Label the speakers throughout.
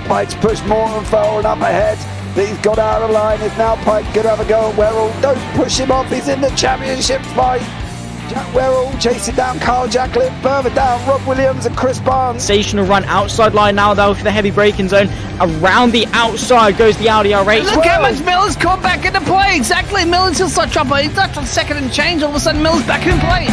Speaker 1: Pike's pushed more and far and up ahead. He's got out of line. It's now Pike going to have a go at Werrell. Don't push him off. He's in the championship fight. Jack Werrell chasing down Carl Jacklin. Further down, Rob Williams and Chris Barnes.
Speaker 2: Sensational run outside line now though for the heavy braking zone. Around the outside goes the Audi R8.
Speaker 3: Look how much Miller's caught back into play. Exactly. Miller's still start trouble. He's left on second and change. All of a sudden, Miller's back in play.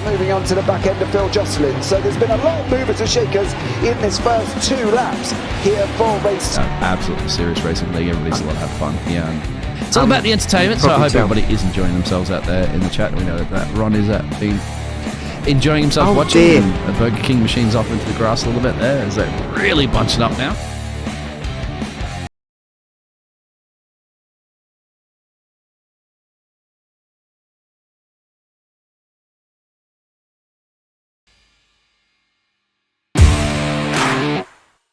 Speaker 1: Moving on to the back end of Phil Jocelyn. So there's been a lot of movers and shakers in this first 2 laps here for race.
Speaker 4: Absolutely serious racing league. Everybody's allowed to have fun. Yeah.
Speaker 3: It's all about the entertainment, so I hope
Speaker 4: everybody is enjoying themselves out there in the chat. We know that Ron is been enjoying himself watching the Burger King machines off into the grass a little bit there as they're really bunching up now.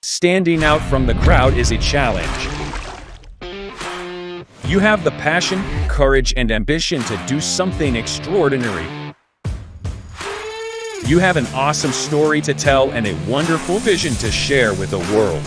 Speaker 5: Standing out from the crowd is a challenge. You have the passion, courage, and ambition to do something extraordinary. You have an awesome story to tell and a wonderful vision to share with the world.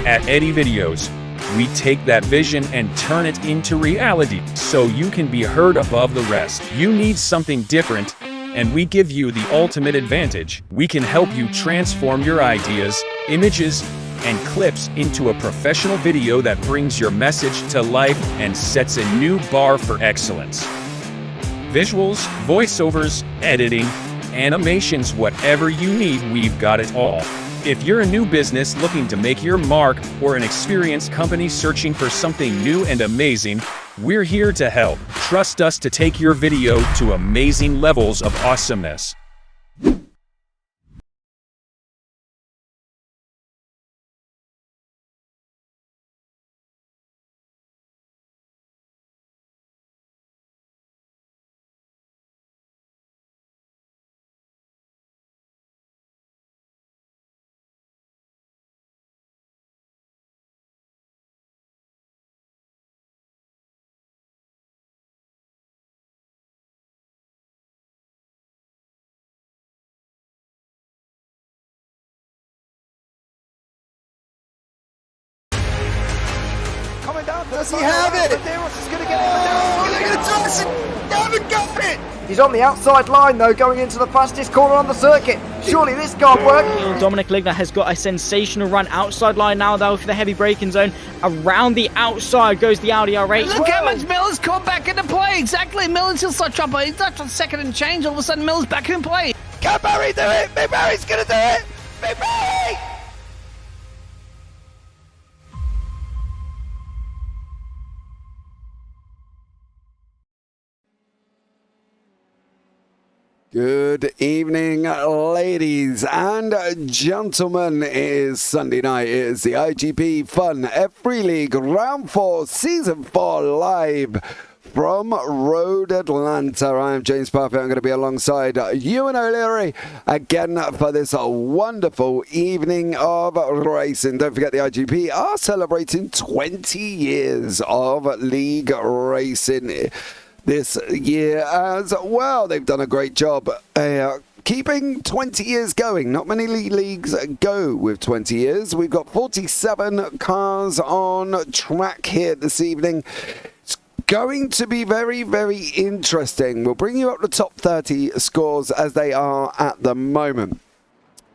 Speaker 5: At Eddie Videos, we take that vision and turn it into reality so you can be heard above the rest. You need something different, and we give you the ultimate advantage. We can help you transform your ideas, images, and clips into a professional video that brings your message to life and sets a new bar for excellence. Visuals, voiceovers, editing, animations, whatever you need, we've got it all. If you're a new business looking to make your mark or an experienced company searching for something new and amazing, we're here to help. Trust us to take your video to amazing levels of awesomeness.
Speaker 1: Does he have it? Medeiros is going to get it. Look at Johnson. They haven't got it. He's on the outside line though, going into the fastest corner on the circuit. Surely this can't work.
Speaker 2: Dominic Ligner has got a sensational run outside line now though for the heavy braking zone. Around the outside goes the Audi R8.
Speaker 3: Look how much Miller's caught back into play. Exactly. Miller's still start trouble. He's left on second and change. All of a sudden, Miller's back in play.
Speaker 1: Can Barry do it? Big Barry's going to do it. Big Barry! Good evening, ladies and gentlemen. It is Sunday night. It is the iGPFun F3 League Round 4 Season 4 live from Road Atlanta. I am James Parfitt. I'm going to be alongside Ewan O'Leary again for this wonderful evening of racing. Don't forget the IGP are celebrating 20 years of league racing this year as well. They've done a great job keeping 20 years going. Not many leagues go with 20 years. We've got 47 cars on track here this evening. It's going to be very, very interesting. We'll bring you up the top 30 scores as they are at the moment.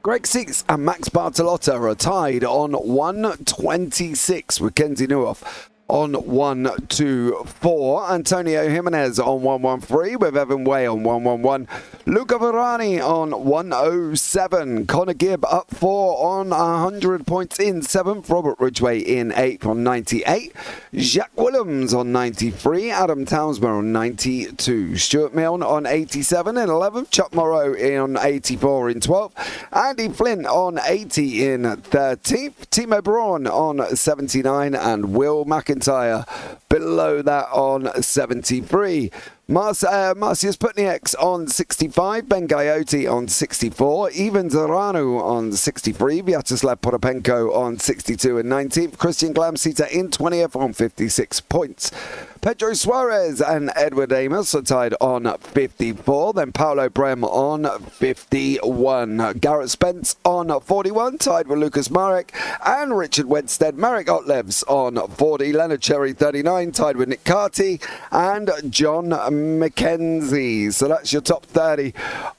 Speaker 1: Greg Six and Max Bartolotta are tied on 126 with Kenzie Neuhoff. on 124. Antonio Jimenez on 113 with Evan Way on 111. Luca Varani on 107. Connor Gibb up 4 on 100 points in 7th. Robert Ridgway in 8th on 98. Jack Williams on 93. Adam Townsmer on 92. Stuart Milne on 87 in 11th. Chuck Morrow on 84 in 12th. Andy Flint on 80 in 13th. Timo Braun on 79 and Will McIntyre below that on 73. Marcius Putnieks on 65, Ben Gaiotti on 64, Ivan Zaranu on 63, Vyacheslav Potapenko on 62 and 19th, Christian Glamsita in 20th on 56 points. Pedro Suarez and Edward Amos are tied on 54, then Paolo Brem on 51. Garrett Spence on 41, tied with Lucas Marek and Richard Wedstead. Marek Otlevs on 40, Leonard Cherry 39, tied with Nick Carty and John McKenzie. So that's your top 30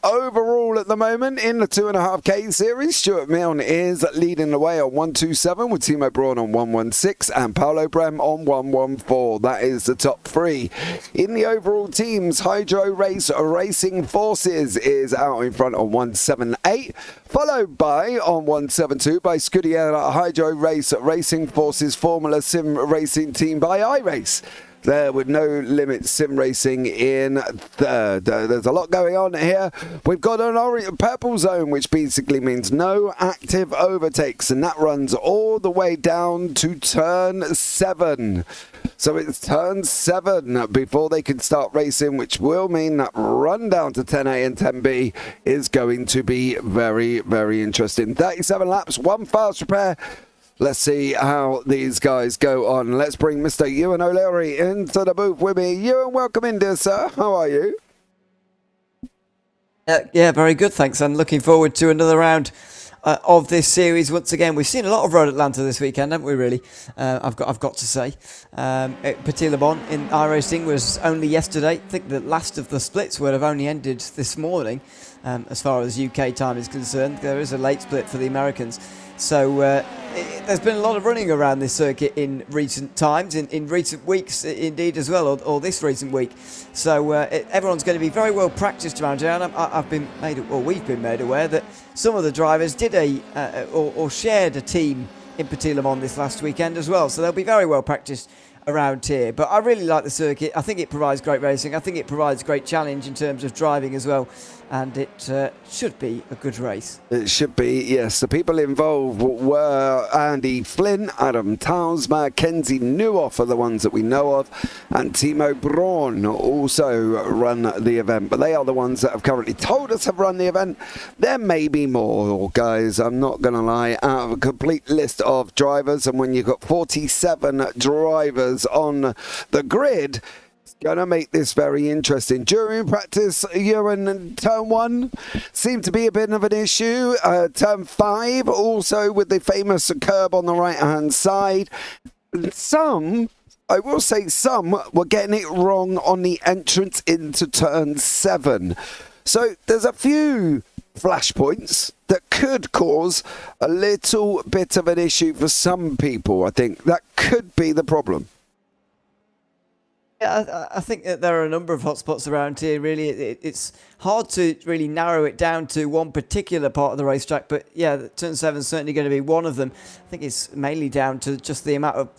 Speaker 1: overall at the moment in the 2.5K series. Stuart Milne is leading the way on 127 with Timo Braun on 116 and Paolo Brem on 114. That is the top 3. In the overall teams, Hydro Race Racing Forces is out in front on 178, followed by on 172 by Scudiera Hydro Race Racing Forces Formula Sim Racing Team by iRace. There with No Limit Sim Racing in third. There's a lot going on here. We've got an purple zone, which basically means no active overtakes, and that runs all the way down to turn 7. So it's turn 7 before they can start racing, which will mean that run down to 10A and 10B is going to be very, very interesting. 37 laps, 1 fast repair. Let's see how these guys go on. Let's bring Mr. Ewan O'Leary into the booth with me. Ewan, welcome in, dear sir. How are you?
Speaker 6: Yeah, very good, thanks. And looking forward to another round of this series once again. We've seen a lot of Road Atlanta this weekend, haven't we, really? I've got to say. Petit Le Bon in iRacing was only yesterday. I think the last of the splits would have only ended this morning, as far as UK time is concerned. There is a late split for the Americans. So there's been a lot of running around this circuit in recent times, in recent weeks indeed as well, or this recent week. So everyone's going to be very well practiced around here, and we've been made aware that some of the drivers did or shared a team in Petit Le Mans this last weekend as well. So they'll be very well practiced around here. But I really like the circuit. I think it provides great racing. I think it provides great challenge in terms of driving as well. And it should be a good race.
Speaker 1: It should be, yes. The people involved were Andy Flynn, Adam Townsmer, Kenzie Newhoff are the ones that we know of, and Timo Braun also run the event. But they are the ones that have currently told us have run the event. There may be more, guys. I'm not going to lie. Out of a complete list of drivers, and when you've got 47 drivers on the grid, going to make this very interesting. During practice, Ewan, turn 1 seemed to be a bit of an issue. Turn 5 also with the famous curb on the right hand side. I will say some were getting it wrong on the entrance into turn 7. So there's a few flashpoints that could cause a little bit of an issue for some people. I think that could be the problem.
Speaker 6: Yeah, I think that there are a number of hotspots around here. Really, it's hard to really narrow it down to one particular part of the racetrack. But yeah, turn 7 is certainly going to be one of them. I think it's mainly down to just the amount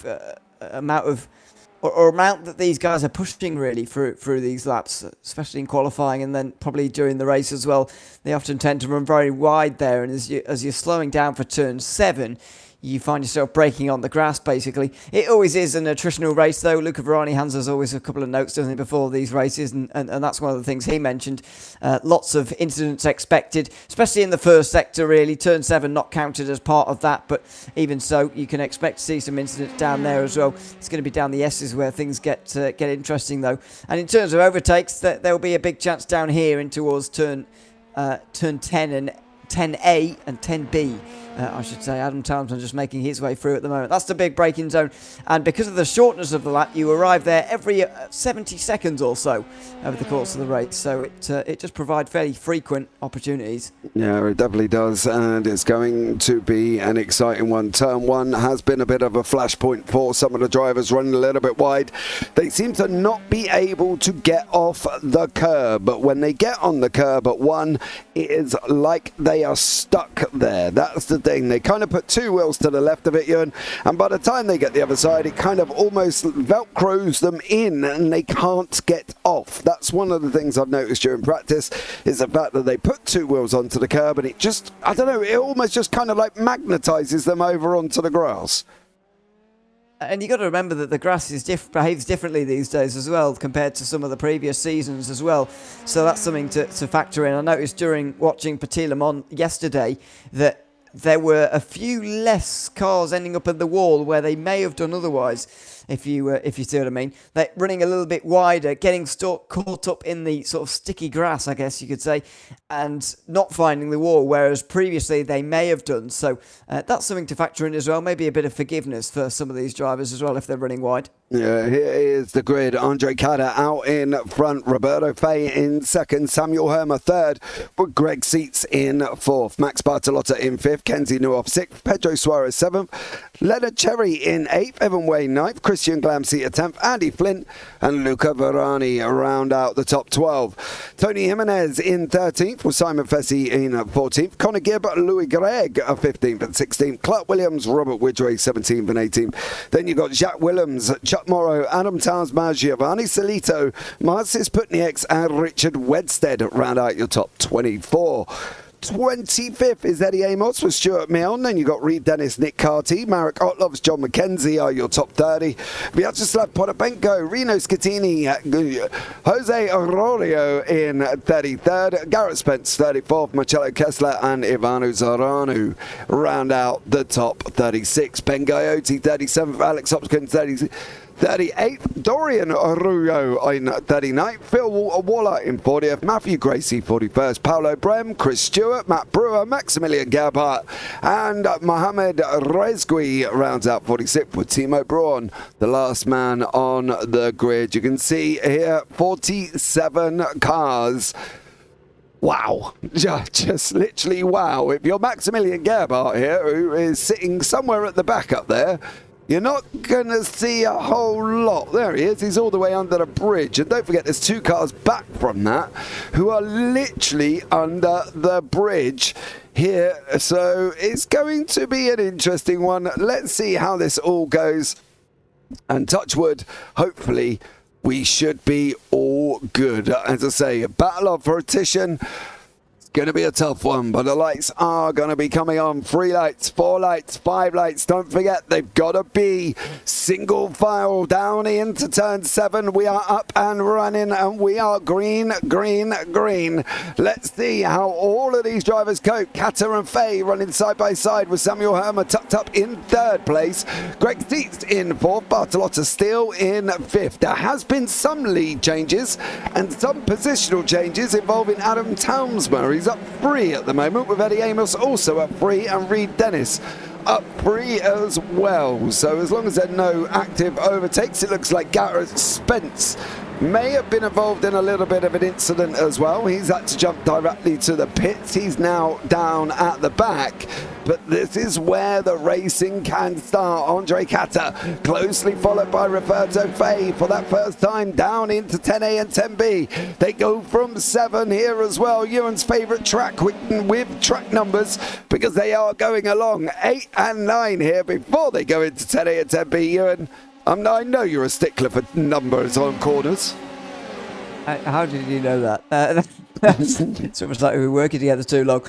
Speaker 6: that these guys are pushing really through these laps, especially in qualifying and then probably during the race as well. They often tend to run very wide there, and as you're slowing down for turn 7. You find yourself braking on the grass, basically. It always is an attritional race, though. Luca Varani hands us always a couple of notes, doesn't he, before these races, and that's one of the things he mentioned. Lots of incidents expected, especially in the first sector, really. Turn 7 not counted as part of that, but even so, you can expect to see some incidents down there as well. It's going to be down the S's where things get interesting, though. And in terms of overtakes, there will be a big chance down here in towards turn 10 and 10A and 10B. I should say. Adam Townsend just making his way through at the moment. That's the big braking zone, and because of the shortness of the lap, you arrive there every 70 seconds or so over the course of the race, so it just provides fairly frequent opportunities.
Speaker 1: Yeah, it definitely does, and it's going to be an exciting one. Turn 1 has been a bit of a flashpoint for some of the drivers running a little bit wide. They seem to not be able to get off the curb, but when they get on the curb at 1, it is like they are stuck there. That's the thing. They kind of put 2 wheels to the left of it, Ewan, and by the time they get the other side, it kind of almost velcros them in and they can't get off. That's one of the things I've noticed during practice, is the fact that they put 2 wheels onto the curb and it just, I don't know, it almost just kind of like magnetizes them over onto the grass.
Speaker 6: And you got to remember that the grass behaves differently these days as well compared to some of the previous seasons as well. So that's something to factor in. I noticed during watching Petit Le Mans yesterday that there were a few less cars ending up at the wall where they may have done otherwise, if you see what I mean. They're running a little bit wider, getting caught up in the sort of sticky grass, I guess you could say, and not finding the wall, whereas previously they may have done. So that's something to factor in as well. Maybe a bit of forgiveness for some of these drivers as well if they're running wide.
Speaker 1: Yeah, here is the grid. Andre Cada out in front. Roberto Fay in second. Samuel Hermer third. With Greg Seitz in fourth. Max Bartolotta in fifth. Kenzie Neuhoff sixth. Pedro Suarez seventh. Leonard Cherry in eighth. Evan Wayne ninth. Christian Glamsey at 10th. Andy Flint and Luca Verani round out the top 12. Tony Jimenez in 13th. With Simon Fessy in 14th. Conor Gibb, Louis Gregg 15th and 16th. Clark Williams, Robert Widgway 17th and 18th. Then you've got Jacques Willems, Chuck Morrow, Adam Townsmar, Giovanni Solito, Marcis Putnieks and Richard Wedstead round out your top 24. 25th is Eddie Amos with Stuart Milne. Then you've got Reed Dennis, Nick Carty, Marek Otlovs, John McKenzie are your top 30. Vyacheslav Potapenko, Reno Scatini, Jose Aurelio in 33rd, Garrett Spence 34th, Marcello Kessler and Ivanu Zaranu round out the top 36. Ben Gaiotti 37th, Alex Hopkins 38th, Dorian Arroyo in 39th, Phil Waller in 40th, Matthew Gracie 41st, Paolo Brem, Chris Stewart, Matt Brewer, Maximilian Gebhardt and Mohamed Rezgui rounds out 46th with Timo Braun, the last man on the grid. You can see here 47 cars. Wow, just literally wow. If you're Maximilian Gebhardt here, who is sitting somewhere at the back up there, you're not going to see a whole lot. There he is. He's all the way under the bridge. And don't forget, there's 2 cars back from that who are literally under the bridge here. So it's going to be an interesting one. Let's see how this all goes. And touch wood, hopefully we should be all good. As I say, a battle of attrition. Going to be a tough one, but the lights are going to be coming on. 3 lights, 4 lights, 5 lights. Don't forget, they've got to be single file down into turn 7. We are up and running, and we are green, green, green. Let's see how all of these drivers cope. Kata and Fay running side by side with Samuel Hermer tucked up in 3rd place. Greg Seitz in 4th. Bartolotta still in 5th. There has been some lead changes and some positional changes involving Adam Townsmar. He's up 3 at the moment, with Eddie Amos also up 3 and Reed Dennis up 3 as well. So as long as there are no active overtakes, it looks like Garrett Spence may have been involved in a little bit of an incident as well. He's had to jump directly to the pits. He's now down at the back. But this is where the racing can start. Andre Kata closely followed by Roberto Fay for that first time down into 10A and 10B. They go from 7 here as well. Ewan's favourite track with track numbers, because they are going along 8 and 9 here before they go into 10A and 10B. Ewan, I know you're a stickler for numbers on corners.
Speaker 6: How did you know that? It's almost like we were working together too long.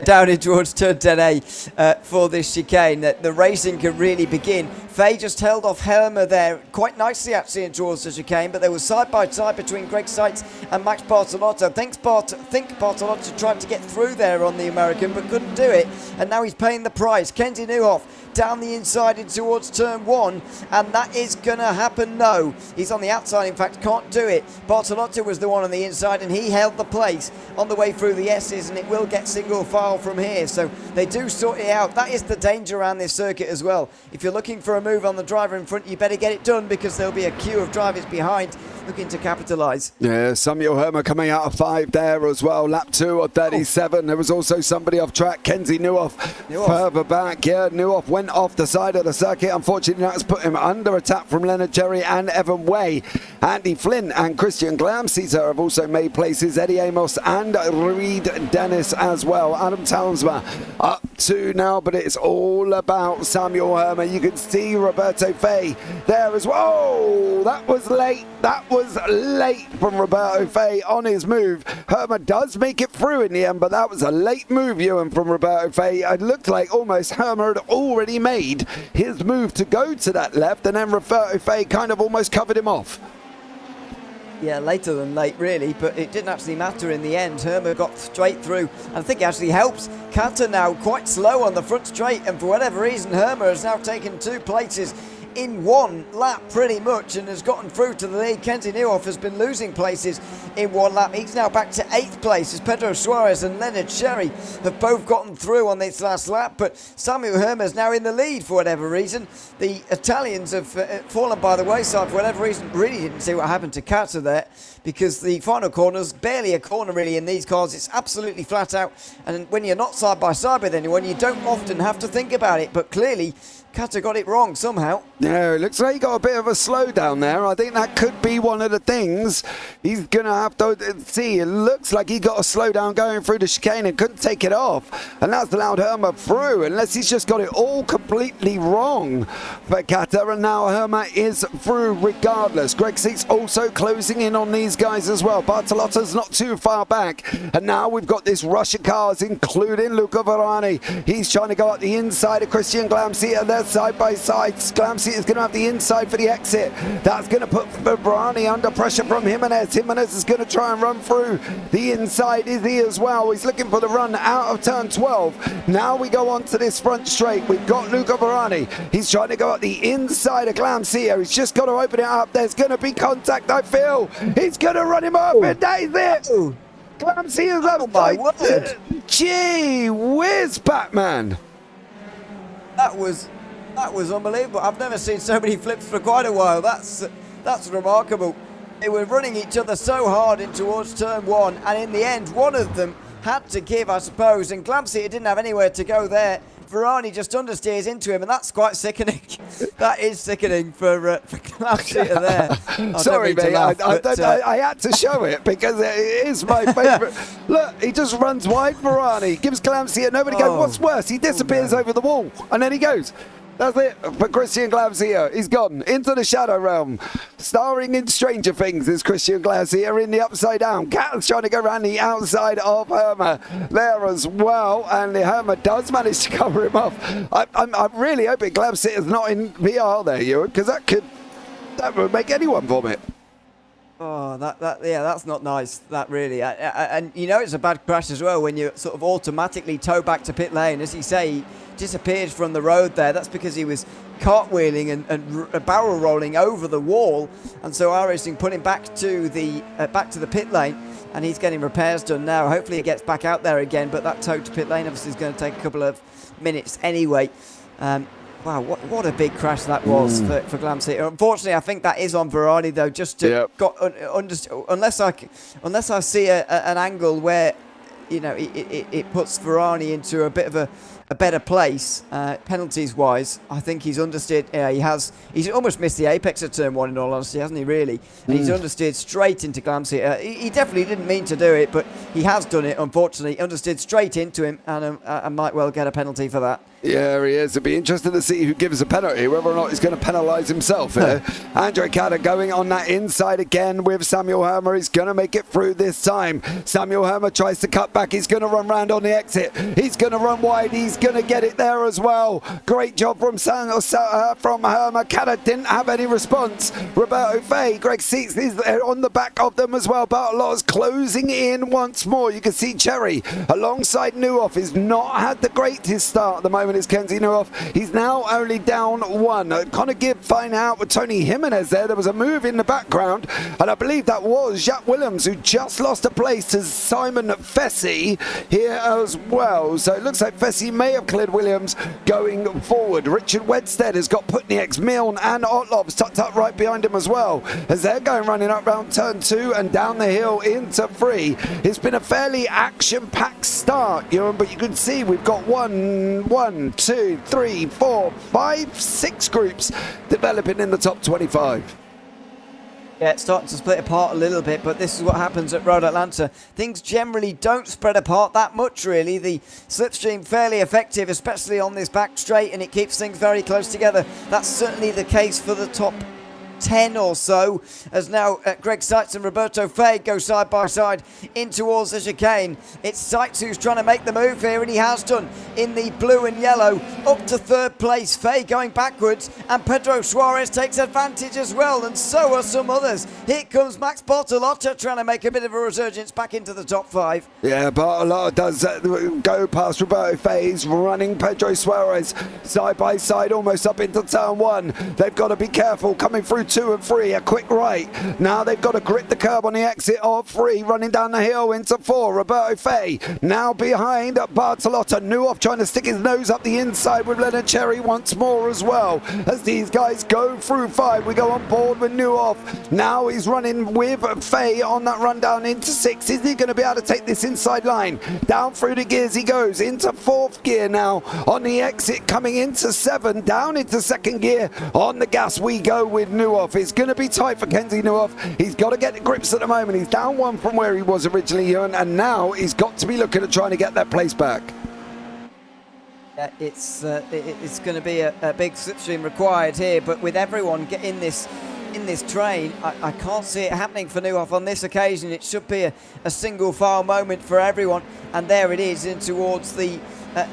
Speaker 6: Down in towards turn 10A for this chicane. The racing can really begin. Fay just held off Helmer there quite nicely actually in towards the chicane, but they were side by side between Greg Seitz and Max Bartolotta. I think Bartolotta tried to get through there on the American, but couldn't do it, and now he's paying the price. Kenzie Neuhoff down the inside in towards turn 1, and that is going to happen. No, he's on the outside, in fact, can't do it. Bertilla was the one on the inside, and he held the place on the way through the S's, and it will get single file from here. So they do sort it out. That is the danger around this circuit as well. If you're looking for a move on the driver in front, you better get it done, because there'll be a queue of drivers behind looking to capitalise.
Speaker 1: Yeah, Samuel Hermer coming out of 5 there as well. Lap 2 or 37. There was also somebody off track, Kenzie Newhoff. Further back. Yeah, Newhoff went off the side of the circuit. Unfortunately, that's put him under attack from Leonard Cherry and Evan Way. Andy Flynn and Christian Glamseater have also made places. Eddie Amos and Reed Dennis as well. Adam Townsma up to now, but it's all about Samuel Hermer. You can see Roberto Fay there as well. Oh, that was late. That was late from Roberto Fay on his move. Hermer does make it through in the end, but that was a late move, Ewan, from Roberto Fay. It looked like almost Hermer had already made his move to go to that left, and then Roberto Fay kind of almost covered him off.
Speaker 6: Yeah, later than late, really, but it didn't actually matter in the end. Hermer got straight through, and I think it actually helps. Kata now quite slow on the front straight, and for whatever reason, Hermer has now taken 2 places in 1 lap pretty much, and has gotten through to the lead. Kenzie Newhoff has been losing places in 1 lap. He's now back to 8th place as Pedro Suarez and Leonard Cherry have both gotten through on this last lap, but Samuel Hermer is now in the lead for whatever reason. The Italians have fallen by the wayside for whatever reason. Really didn't see what happened to Kata there, because the final corner's barely a corner really in these cars. It's absolutely flat out, and when you're not side by side with anyone, you don't often have to think about it, but clearly Kata got it wrong somehow.
Speaker 1: Yeah, it looks like he got a bit of a slowdown there. I think that could be one of the things he's going to have to see. It looks like he got a slowdown going through the chicane and couldn't take it off. And that's allowed Hermer through, unless he's just got it all completely wrong for Kata. And now Hermer is through regardless. Greg Seats also closing in on these guys as well. Bartolotta's not too far back. And now we've got this rush of cars, including Luca Varani. He's trying to go up the inside of Christian Glamseater there. Side by side, Glamseater is going to have the inside for the exit. That's going to put Varani under pressure from Jimenez. Jimenez is going to try and run through the inside, is he as well? He's looking for the run out of turn 12. Now we go on to this front straight. We've got Luca Varani. He's trying to go up the inside of Glamseater. He's just got to open it up. There's going to be contact, I feel. He's going to run him up, and that is it. Glamseater's up.
Speaker 6: Oh my word.
Speaker 1: Gee whiz, Batman.
Speaker 6: That was unbelievable. I've never seen so many flips for quite a while. That's remarkable. They were running each other so hard in towards turn 1, and in the end, one of them had to give, I suppose, and Glamseater didn't have anywhere to go there. Varani just understeers into him, and that's quite sickening. That is sickening for Glamseater there.
Speaker 1: Sorry, mate, I had to show it because it is my favourite. Look, he just runs wide, Varani, gives Glamseater, nobody goes, what's worse? He disappears over the wall, and then he goes. That's it for Christian Glamseater. He's gone into the shadow realm. Starring in Stranger Things is Christian Glamseater in the upside down. Cat's trying to go around the outside of Hermer there as well. And Hermer does manage to cover him off. I'm really hoping Glamseater's not in VR there, Ewan, because that would make anyone vomit.
Speaker 6: Oh, that's not nice. That really, and you know it's a bad crash as well when you sort of automatically tow back to pit lane. As you say, he disappeared from the road there. That's because he was cartwheeling and barrel rolling over the wall, and so iRacing put him back to the pit lane, and he's getting repairs done now. Hopefully he gets back out there again, but that tow to pit lane obviously is going to take a couple of minutes anyway. Wow, what a big crash that was for Glamseater. Unfortunately, I think that is on Varani though. Just to unless I see an angle where it puts Varani into a bit of a better place penalties wise. I think he's understeered. He's almost missed the apex at turn 1 in all honesty, hasn't he? Really, and he's understeered straight into Glamseater. He definitely didn't mean to do it, but he has done it. Unfortunately, understeered straight into him, and I might well get a penalty for that.
Speaker 1: Yeah, he is. It'd be interesting to see who gives a penalty, whether or not he's going to penalise himself here. Andre Kata going on that inside again with Samuel Hermer. He's going to make it through this time. Samuel Hermer tries to cut back. He's going to run round on the exit. He's going to run wide. He's going to get it there as well. Great job from Hermer. Kata didn't have any response. Roberto Fay, Greg Seats is on the back of them as well. Bartolotta's closing in once more. You can see Cherry alongside Newhoff has not had the greatest start at the moment. moment is Kenzie Nuoff. He's now only down one. Connor Gibb finding out with Tony Jimenez there. There was a move in the background, and I believe that was Jack Williams, who just lost a place to Simon Fessy here as well. So it looks like Fessy may have cleared Williams going forward. Richard Wedstead has got Putnieks, Milne and Otlovs tucked up right behind him as well, as they're going running up round turn 2 and down the hill into 3. It's been a fairly action-packed start, Ewan, but you can see we've got 1, 2, 3, 4, 5, 6 groups developing in the top 25.
Speaker 6: Yeah, it's starting to split apart a little bit, but this is what happens at Road Atlanta. Things generally don't spread apart that much, really. The slipstream fairly effective, especially on this back straight, and it keeps things very close together. That's certainly the case for the top 10 or so, as now Greg Seitz and Roberto Fay go side by side in towards the chicane. It's Seitz who's trying to make the move here, and he has done in the blue and yellow up to third place. Fay going backwards, and Pedro Suarez takes advantage as well, and so are some others. Here comes Max Bortolotta trying to make a bit of a resurgence back into the top 5.
Speaker 1: Yeah, Bortolotta does go past Roberto Fay's running Pedro Suarez side by side almost up into turn 1. They've got to be careful coming through 2 and 3, a quick right. Now they've got to grip the curb on the exit of 3, running down the hill into 4. Roberto Fay now behind Bartolotta. Nuoff trying to stick his nose up the inside with Leonard Cherry once more as well. As these guys go through 5, we go on board with Nuoff. Now he's running with Fay on that run down into 6. Is he going to be able to take this inside line? Down through the gears he goes into 4th gear now on the exit, coming into 7, down into 2nd gear. On the gas we go with Nuoff. It's going to be tight for Kenzie Nuoff. He's got to get the grips at the moment. He's down 1 from where he was originally, Ewan, and now he's got to be looking at trying to get that place back.
Speaker 6: It's going to be a big slipstream required here, but with everyone in this train, I can't see it happening for Nuoff on this occasion. It should be a single file moment for everyone, and there it is in towards the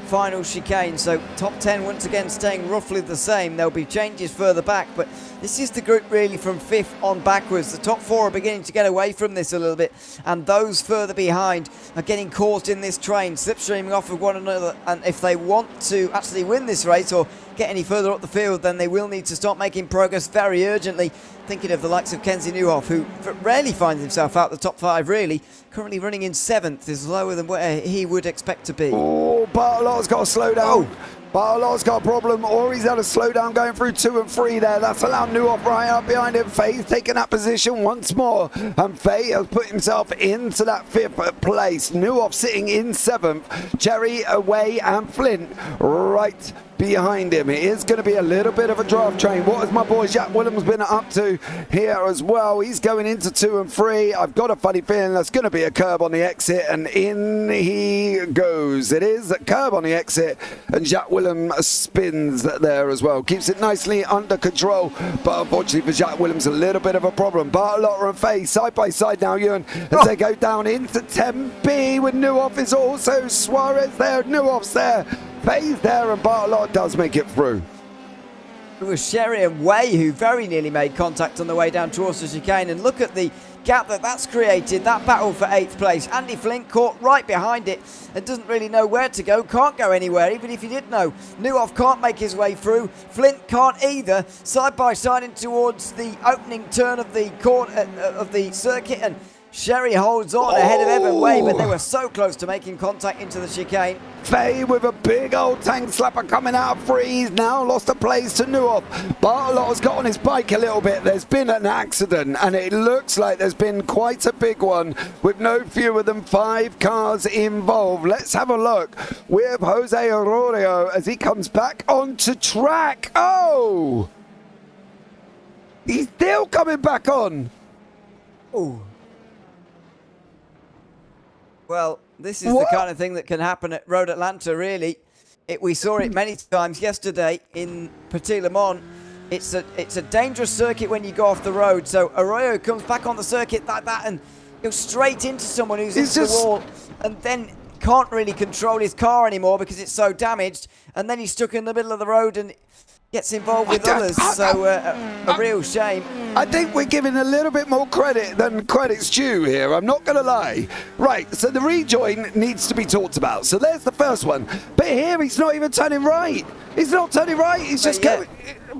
Speaker 6: final chicane. So top 10 once again staying roughly the same. There'll be changes further back, but this is the group really from 5th on backwards. The top 4 are beginning to get away from this a little bit, and those further behind are getting caught in this train, slipstreaming off of one another. And if they want to actually win this race or get any further up the field, then they will need to start making progress very urgently. Thinking of the likes of Kenzie Nuoff, who rarely finds himself out the top 5 really, currently running in 7th, is lower than where he would expect to be.
Speaker 1: Oh, Bartolotta's got to slow down. Bartolotta's got a problem, or he's had a slow down going through 2 and 3 there. That's allowed Nuoff right up behind him. Fay's taking that position once more, and Fay has put himself into that 5th place. Nuoff sitting in 7th. Cherry away and Flint right behind him. It is going to be a little bit of a draft train. What has my boy Jack Williams been up to here as well? He's going into 2 and 3. I've got a funny feeling there's going to be a curb on the exit, and in he goes. It is a curb on the exit, and Jack Williams spins there as well. Keeps it nicely under control, but unfortunately for Jack Williams, a little bit of a problem. Bartolotta and Fay side by side now, Ewan, as they go down into 10B with Nuoff is also Suarez there. Nuoff's there. Fay's there, and Bartolotta does make it through.
Speaker 6: It was Sherry and Way who very nearly made contact on the way down towards the chicane, and look at the gap that's created, that battle for 8th place. Andy Flint caught right behind it and doesn't really know where to go, can't go anywhere, even if he did know. Nuoff can't make his way through, Flint can't either. Side by side in towards the opening turn of the of the circuit, and Sherry holds on ahead of Evan Way, but they were so close to making contact into the chicane.
Speaker 1: Fay with a big old tank slapper coming out of 3. He's now lost a place to Nuoff. Bartolotta's got on his bike a little bit. There's been an accident, and it looks like there's been quite a big one with no fewer than 5 cars involved. Let's have a look with Jose Arroyo as he comes back onto track. Oh! He's still coming back on.
Speaker 6: Oh. Well, this is the kind of thing that can happen at Road Atlanta, really. We saw it many times yesterday in Petit Le Mans. It's a dangerous circuit when you go off the road. So Arroyo comes back on the circuit like that and goes straight into someone who's into the wall, and then can't really control his car anymore because it's so damaged. And then he's stuck in the middle of the road, and gets involved with others. So a real shame.
Speaker 1: I think we're giving a little bit more credit than credit's due here. I'm not going to lie. Right, so the rejoin needs to be talked about. So there's the first one. But here he's not even turning right. He's not turning right. He's just going.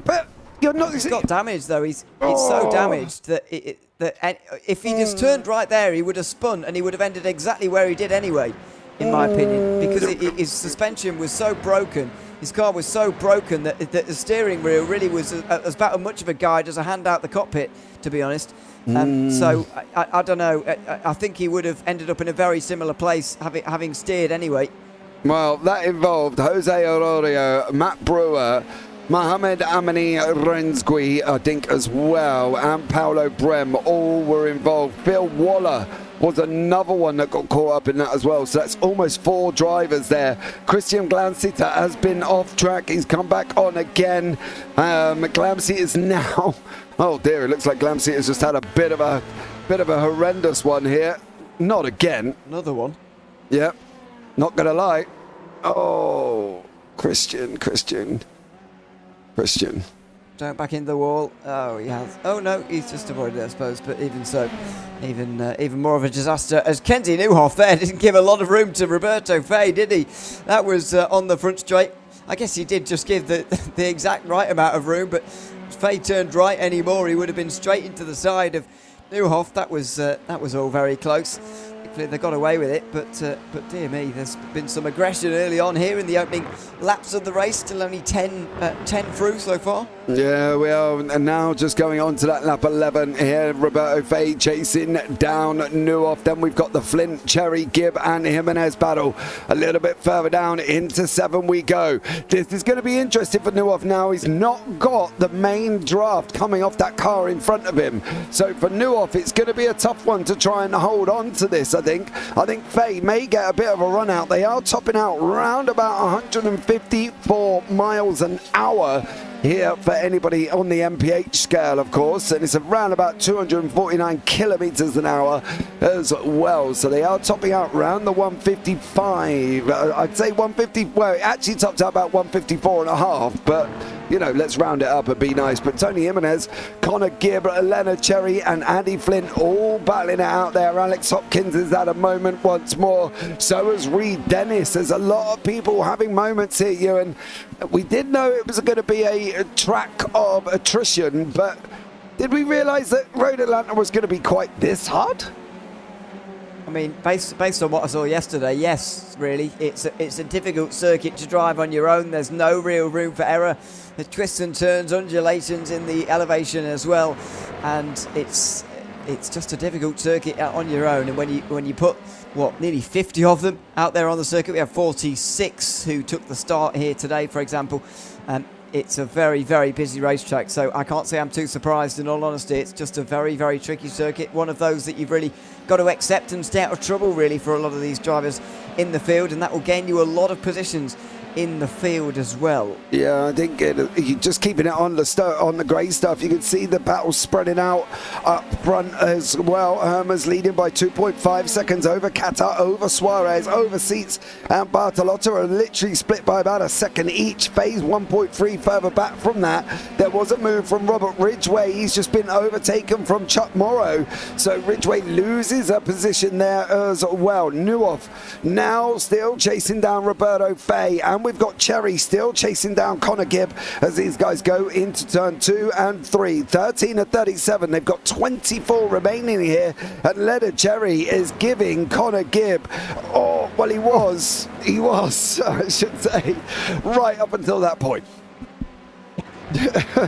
Speaker 1: But you're not.
Speaker 6: He's got damage though. He's so damaged that if he just turned right there, he would have spun and he would have ended exactly where he did anyway, in my opinion, because his suspension was so broken. His car was so broken that the steering wheel really was about as much of a guide as a hand out the cockpit, to be honest. So I don't know. I think he would have ended up in a very similar place, having steered anyway.
Speaker 1: Well, that involved Jose Ororio, Matt Brewer, Mohamed Amani Renzgui, I think, as well, and Paolo Brem all were involved. Phil Waller was another one that got caught up in that as well. So that's almost 4 drivers there. Christian Glansita has been off track. He's come back on again. Glamsy is now... Oh dear, it looks like Glamsy has just had a bit of a horrendous one here. Not again.
Speaker 6: Another one.
Speaker 1: Yep. Not going to lie. Oh, Christian.
Speaker 6: Don't back into the wall. Oh, he has. Oh no, he's just avoided it, I suppose. But even so, even more of a disaster. As Kenzie Newhoff there didn't give a lot of room to Roberto Fay, did he? That was on the front straight. I guess he did just give the exact right amount of room, but if Fay turned right anymore, he would have been straight into the side of Newhoff. That was all very close. They got away with it, but dear me, there's been some aggression early on here in the opening laps of the race. Still only 10 through so far.
Speaker 1: Yeah, we are now just going on to that lap 11 here. Roberto Fay chasing down Newhoff. Then we've got the Flint, Cherry, Gibb and Jimenez battle. A little bit further down into 7 we go. This is going to be interesting for Newhoff now. He's not got the main draft coming off that car in front of him. So for Newhoff, it's going to be a tough one to try and hold on to this, I think Fay may get a bit of a run out. They are topping out round about 154 miles an hour here for anybody on the MPH scale, of course, and it's around about 249 kilometers an hour as well. So they are topping out around the 155. I'd say 150. Well, it actually topped out about 154 and a half, but you know, let's round it up and be nice. But Tony Jimenez, Connor Gibb, Leonard Cherry and Andy Flint all battling it out there. Alex Hopkins is at a moment once more. So is Reed Dennis. There's a lot of people having moments here, Ewan. We did know it was going to be a track of attrition, but did we realise that Road Atlanta was going to be quite this hard?
Speaker 6: I mean, based on what I saw yesterday, yes, really. It's a difficult circuit to drive on your own. There's no real room for error. The twists and turns, undulations in the elevation as well, and it's just a difficult circuit on your own. And when you put nearly 50 of them out there on the circuit, we have 46 who took the start here today, for example. It's a very, very busy racetrack, so I can't say I'm too surprised. In all honesty, it's just a very, very tricky circuit. One of those that you've really got to accept and stay out of trouble, really, for a lot of these drivers in the field, and that will gain you a lot of positions in the field as well.
Speaker 1: Yeah, I think just keeping it on the grey stuff. You can see the battle spreading out up front as well. Hermer's leading by 2.5 seconds over Qatar, over Suarez, over Seats and Bartolotta are literally split by about a second each. Phase 1.3 further back from that. There was a move from Robert Ridgway. He's just been overtaken from Chuck Morrow. So Ridgway loses a position there as well. Newhoff now still chasing down Roberto Fay, and we've got Cherry still chasing down Connor Gibb as these guys go into turn 2 and 3. 13 of 37. They've got 24 remaining here, and Leonard Cherry is giving Connor Gibb, he was, I should say, right up until that point.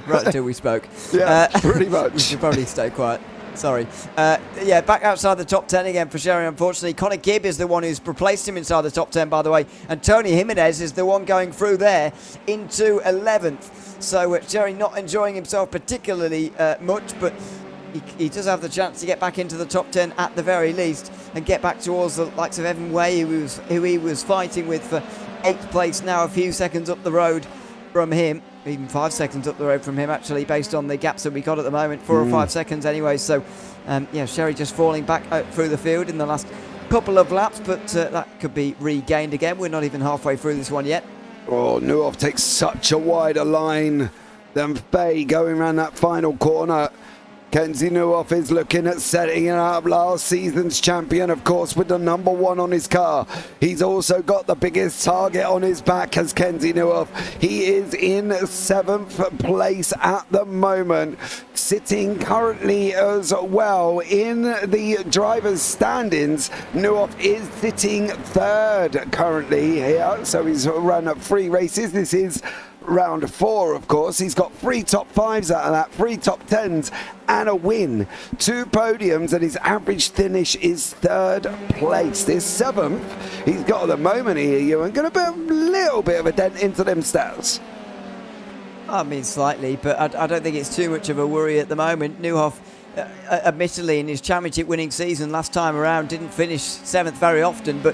Speaker 6: Right until we spoke.
Speaker 1: Yeah, pretty much.
Speaker 6: We should probably stay quiet. Sorry. Back outside the top 10 again for Sherry, unfortunately. Connor Gibb is the one who's replaced him inside the top 10, by the way. And Tony Jimenez is the one going through there into 11th. So Sherry not enjoying himself particularly much, but he does have the chance to get back into the top 10 at the very least and get back towards the likes of Evan Way, who he was fighting with for 8th place, now a few seconds up the road from him. Even 5 seconds up the road from him, actually, based on the gaps that we got at the moment. 4 or 5 seconds anyway. So, Sherry just falling back through the field in the last couple of laps, but that could be regained again. We're not even halfway through this one yet.
Speaker 1: Oh, Nuoff takes such a wider line than Faye going around that final corner. Kenzie Nuoff is looking at setting it up. Last season's champion, of course, with the number 1 on his car. He's also got the biggest target on his back as Kenzie Nuoff. He is in 7th place at the moment, sitting currently as well in the driver's standings. Nuoff is sitting 3rd currently here, so he's run 3 races. This is round 4, of course. He's got 3 top 5s out of that, 3 top 10s and a win, 2 podiums, and his average finish is 3rd place. This 7th he's got at the moment here, Ewan, going to put a little bit of a dent into them stats.
Speaker 6: I mean, slightly, but I don't think it's too much of a worry at the moment. Nuhoff, admittedly, in his championship winning season last time around, didn't finish 7th very often, but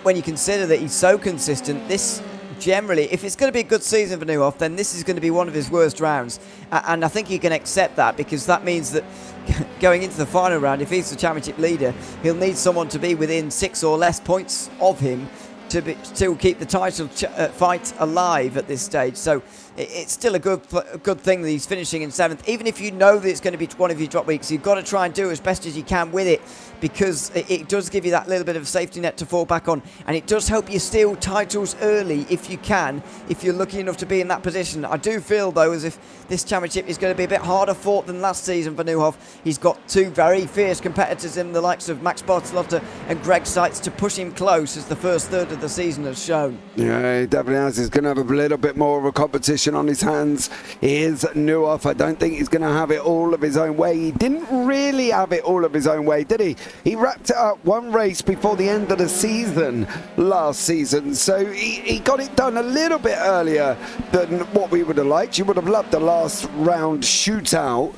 Speaker 6: when you consider that he's so consistent, this generally, if it's going to be a good season for Nuhoff, then this is going to be one of his worst rounds. And I think he can accept that, because that means that going into the final round, if he's the championship leader, he'll need someone to be within 6 or less points of him to still keep the title fight alive at this stage. So it's still a good thing that he's finishing in 7th. Even if you know that it's going to be one of your drop weeks, you've got to try and do as best as you can with it, because it does give you that little bit of a safety net to fall back on, and it does help you steal titles early if you can, if you're lucky enough to be in that position. I do feel, though, as if this championship is going to be a bit harder fought than last season for Nuhoff. He's got 2 very fierce competitors in the likes of Max Bartolotta and Greg Seitz to push him close, as the first third of the season has shown.
Speaker 1: Yeah, he definitely has. He's going to have a little bit more of a competition on his hands. Here's Nuhoff. I don't think he's going to have it all of his own way. He didn't really have it all of his own way, did he? He wrapped it up 1 race before the end of the season last season, so he got it done a little bit earlier than what we would have liked. You would have loved the last round shootout,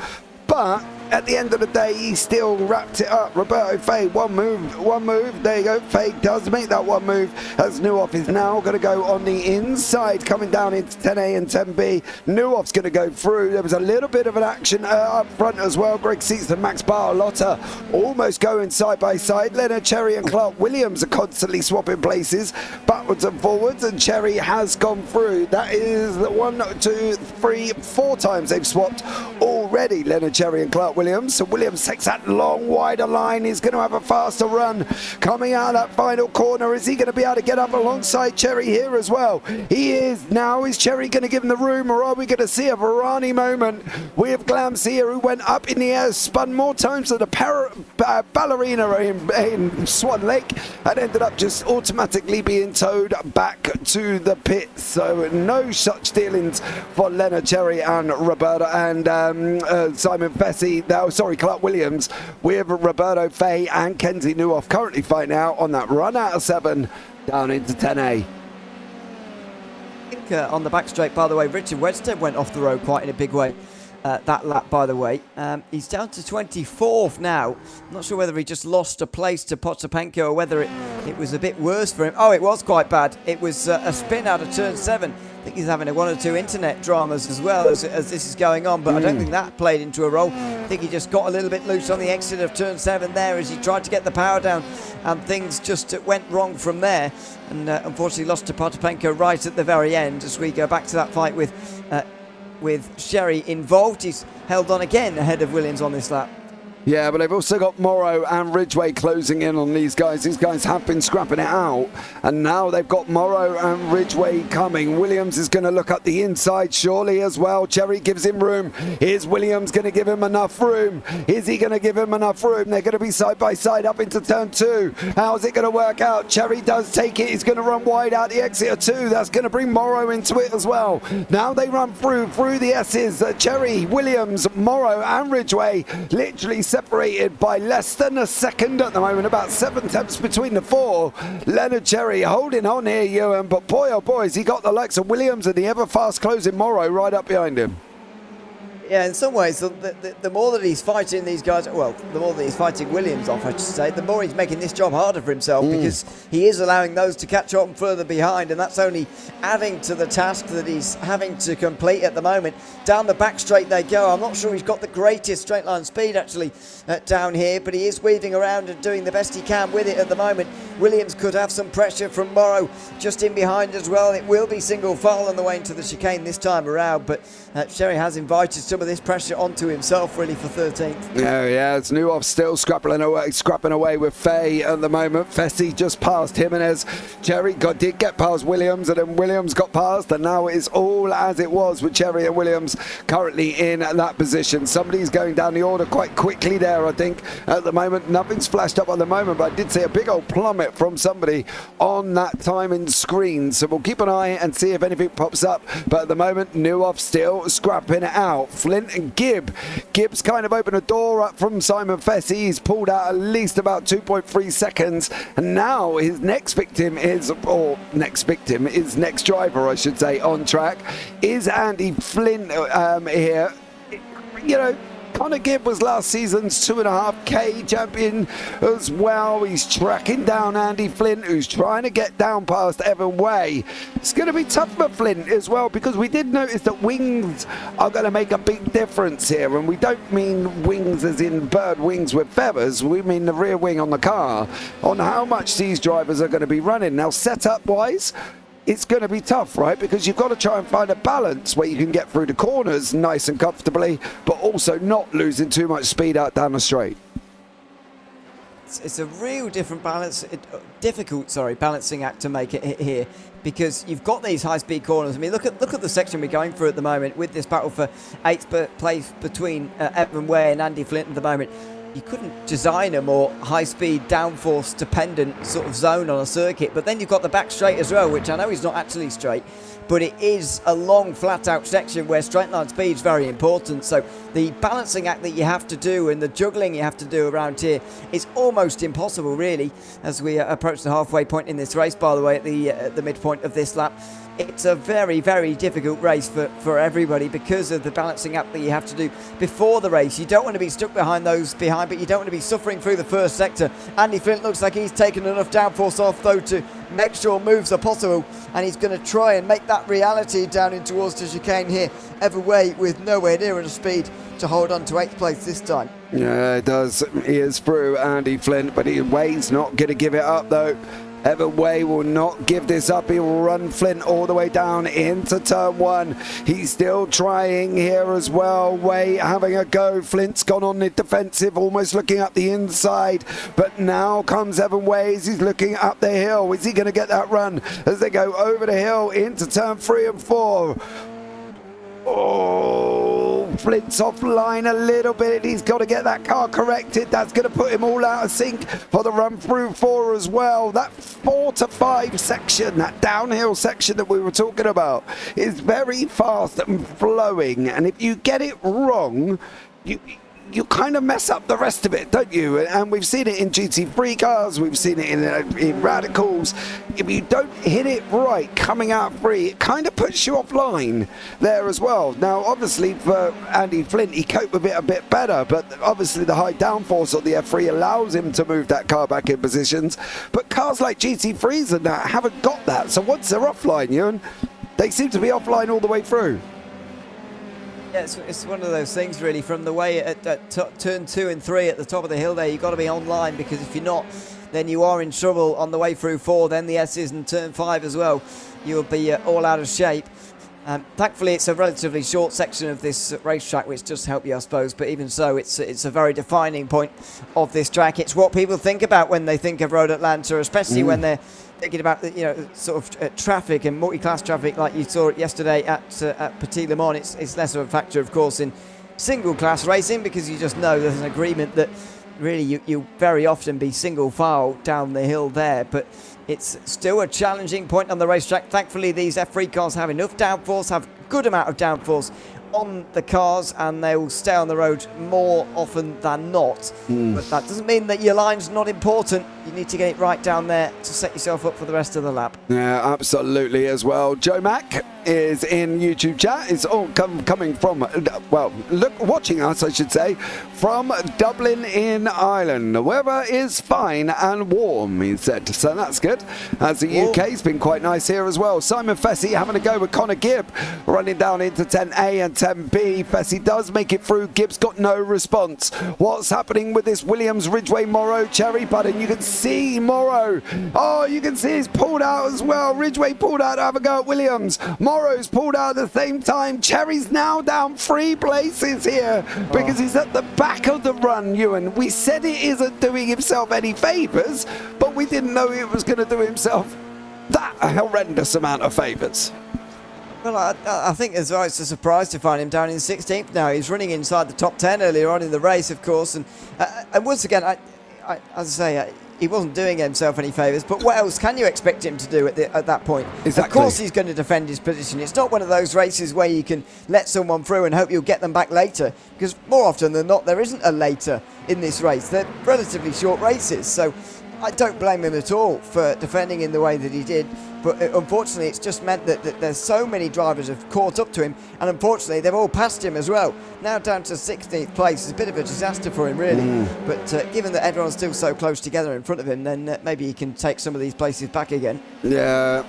Speaker 1: but at the end of the day, he still wrapped it up. Roberto Faye, one move. There you go. Faye does make that 1 move, as Nuhoff is now going to go on the inside, coming down into 10A and 10B. Nuhoff's going to go through. There was a little bit of an action up front as well. Greg Seitz and Max Bartolotta almost going side by side. Leonard Cherry and Clark Williams are constantly swapping places backwards and forwards, and Cherry has gone through. That is 1, 2, 3, 4 times they've swapped already, Leonard Cherry and Clark Williams. So Williams takes that long, wider line. He's going to have a faster run coming out of that final corner. Is he going to be able to get up alongside Cherry here as well? He is now. Is Cherry going to give him the room, or are we going to see a Varani moment with Glams here, who went up in the air, spun more times than a ballerina in Swan Lake, and ended up just automatically being towed back to the pit. So no such dealings for Leonard Cherry and Roberto and Simon Fessy. Clark Williams, with Roberto Faye and Kenzie Nuhoff currently fighting out on that run out of 7 down into 10A.
Speaker 6: I think on the back straight, by the way, Richard Wedstead went off the road quite in a big way that lap, by the way. He's down to 24th now. I'm not sure whether he just lost a place to Potapenko or whether it was a bit worse for him. Oh, it was quite bad. It was a spin out of turn 7. I think he's having 1 or 2 internet dramas as well as this is going on, but I don't think that played into a role. I think he just got a little bit loose on the exit of turn 7 there as he tried to get the power down, and things just went wrong from there, and unfortunately lost to Potapenko right at the very end. As we go back to that fight with Sherry involved, he's held on again ahead of Williams on this lap.
Speaker 1: Yeah, but they've also got Morrow and Ridgway closing in on these guys. These guys have been scrapping it out, and now they've got Morrow and Ridgway coming. Williams is going to look up the inside surely as well. Cherry gives him room. Is Williams going to give him enough room? Is he going to give him enough room? They're going to be side by side up into turn 2. How's it going to work out? Cherry does take it. He's going to run wide out the exit of 2. That's going to bring Morrow into it as well. Now they run through the S's. Cherry, Williams, Morrow and Ridgway literally separated by less than a second at the moment, about 7 tenths between the 4. Leonard Cherry holding on here, Ewan, but boy oh boy, has he got the likes of Williams and the ever fast closing Morrow right up behind him.
Speaker 6: Yeah, in some ways, the more that he's fighting these guys, well, the more that he's fighting Williams off, I should say, the more he's making this job harder for himself because he is allowing those to catch on further behind, and that's only adding to the task that he's having to complete at the moment. Down the back straight they go. I'm not sure he's got the greatest straight line speed actually down here, but he is weaving around and doing the best he can with it at the moment. Williams could have some pressure from Morrow just in behind as well. It will be single file on the way into the chicane this time around, but Sherry has invited some of this pressure onto himself really for 13th.
Speaker 1: Yeah, it's Newhoff still scrapping away with Fay at the moment. Fessy just passed Jimenez. Cherry did get past Williams, and then Williams got past, and now it is all as it was with Cherry and Williams currently in that position. Somebody's going down the order quite quickly there, I think, at the moment. Nothing's flashed up at the moment, but I did see a big old plummet from somebody on that timing screen, so we'll keep an eye and see if anything pops up. But at the moment, Newhoff still scrapping it out. Flint and Gibbs kind of opened a door up from Simon Fessy. He's pulled out at least about 2.3 seconds, and now his next driver, I should say, on track is Andy Flint here. You know, Connor Gibb was last season's 2.5K champion as well. He's tracking down Andy Flint, who's trying to get down past Evan Way. It's going to be tough for Flint as well, because we did notice that wings are going to make a big difference here, and we don't mean wings as in bird wings with feathers. We mean the rear wing on the car, on how much these drivers are going to be running. Now, setup wise, it's going to be tough, right? Because you've got to try and find a balance where you can get through the corners nice and comfortably, but also not losing too much speed out down the straight.
Speaker 6: It's a real difficult balancing act to make it here, because you've got these high-speed corners. I mean, look at the section we're going through at the moment with this battle for 8th place between Evan Way and Andy Flint at the moment. You couldn't design a more high-speed, downforce-dependent sort of zone on a circuit. But then you've got the back straight as well, which I know is not actually straight, but it is a long, flat-out section where straight line speed is very important. So the balancing act that you have to do and the juggling you have to do around here is almost impossible, really, as we approach the halfway point in this race, by the way, at the midpoint of this lap. It's a very, very difficult race for everybody because of the balancing act that you have to do before the race. You don't want to be stuck behind those behind, but you don't want to be suffering through the first sector. Andy Flint looks like he's taken enough downforce off, though, to make sure moves are possible, and he's going to try and make that reality down in towards the chicane here. Evan Way with nowhere near enough speed to hold on to 8th place this time.
Speaker 1: Yeah, it does. He is through Andy Flint, but Way's not going to give it up, though. Evan Way will not give this up. He will run Flint all the way down into turn 1. He's still trying here as well. Way having a go. Flint's gone on the defensive, almost looking up the inside. But now comes Evan Way as he's looking up the hill. Is he going to get that run as they go over the hill into turn 3 and 4? Oh, Flint's offline a little bit. He's got to get that car corrected. That's going to put him all out of sync for the run through 4 as well. That 4 to 5 section, that downhill section that we were talking about, is very fast and flowing. And if you get it wrong, you kind of mess up the rest of it, don't you? And we've seen it in GT3 cars, we've seen it in Radicals. If you don't hit it right coming out free, it kind of puts you offline there as well. Now, obviously, for Andy Flint, he coped with it a bit better, but obviously the high downforce of the F3 allows him to move that car back in positions. But cars like GT3s and that haven't got that. So once they're offline, Ewan, they seem to be offline all the way through.
Speaker 6: Yeah, it's one of those things, really, from the way at turn 2 and 3 at the top of the hill there, you've got to be online, because if you're not, then you are in trouble on the way through 4, then the S's and turn 5 as well. You'll be all out of shape. Thankfully, it's a relatively short section of this racetrack, which does help you, I suppose, but even so, it's a very defining point of this track. It's what people think about when they think of Road Atlanta, especially when they're thinking about traffic and multi-class traffic like you saw it yesterday at Petit Le Mans. It's less of a factor, of course, in single-class racing, because you just know there's an agreement that really you very often be single file down the hill there, but it's still a challenging point on the racetrack. Thankfully, these F3 cars have enough downforce, have a good amount of downforce on the cars, and they will stay on the road more often than not. But that doesn't mean that your line's not important. You need to get it right down there to set yourself up for the rest of the lap.
Speaker 1: Yeah, absolutely as well. Joe Mack is in YouTube chat. It's all coming from, watching us, I should say, from Dublin in Ireland. The weather is fine and warm, he said. So that's good. As the UK's been quite nice here as well. Simon Fessy having a go with Connor Gibb, running down into 10A and 10B. Fessy does make it through. Gibb's got no response. What's happening with this Williams, Ridgway, Morrow, Cherry Button? You can see Morrow. Oh, you can see he's pulled out as well. Ridgway pulled out to have a go at Williams. Morrow's pulled out at the same time. Cherry's now down 3 places here because he's at the back of the run, Ewan. We said it isn't doing himself any favours, but we didn't know it was going to do himself that horrendous amount of favours.
Speaker 6: Well, I think as well, it's a surprise to find him down in 16th now. He's running inside the top 10 earlier on in the race, of course. And once again, as I say, he wasn't doing himself any favours, but what else can you expect him to do at that point?
Speaker 1: Exactly.
Speaker 6: Of course he's going to defend his position. It's not one of those races where you can let someone through and hope you'll get them back later, because more often than not, there isn't a later in this race. They're relatively short races, so I don't blame him at all for defending in the way that he did. But unfortunately, it's just meant that there's so many drivers have caught up to him, and unfortunately, they've all passed him as well. Now down to 16th place is a bit of a disaster for him, really. But given that everyone's still so close together in front of him, then maybe he can take some of these places back again.
Speaker 1: Yeah.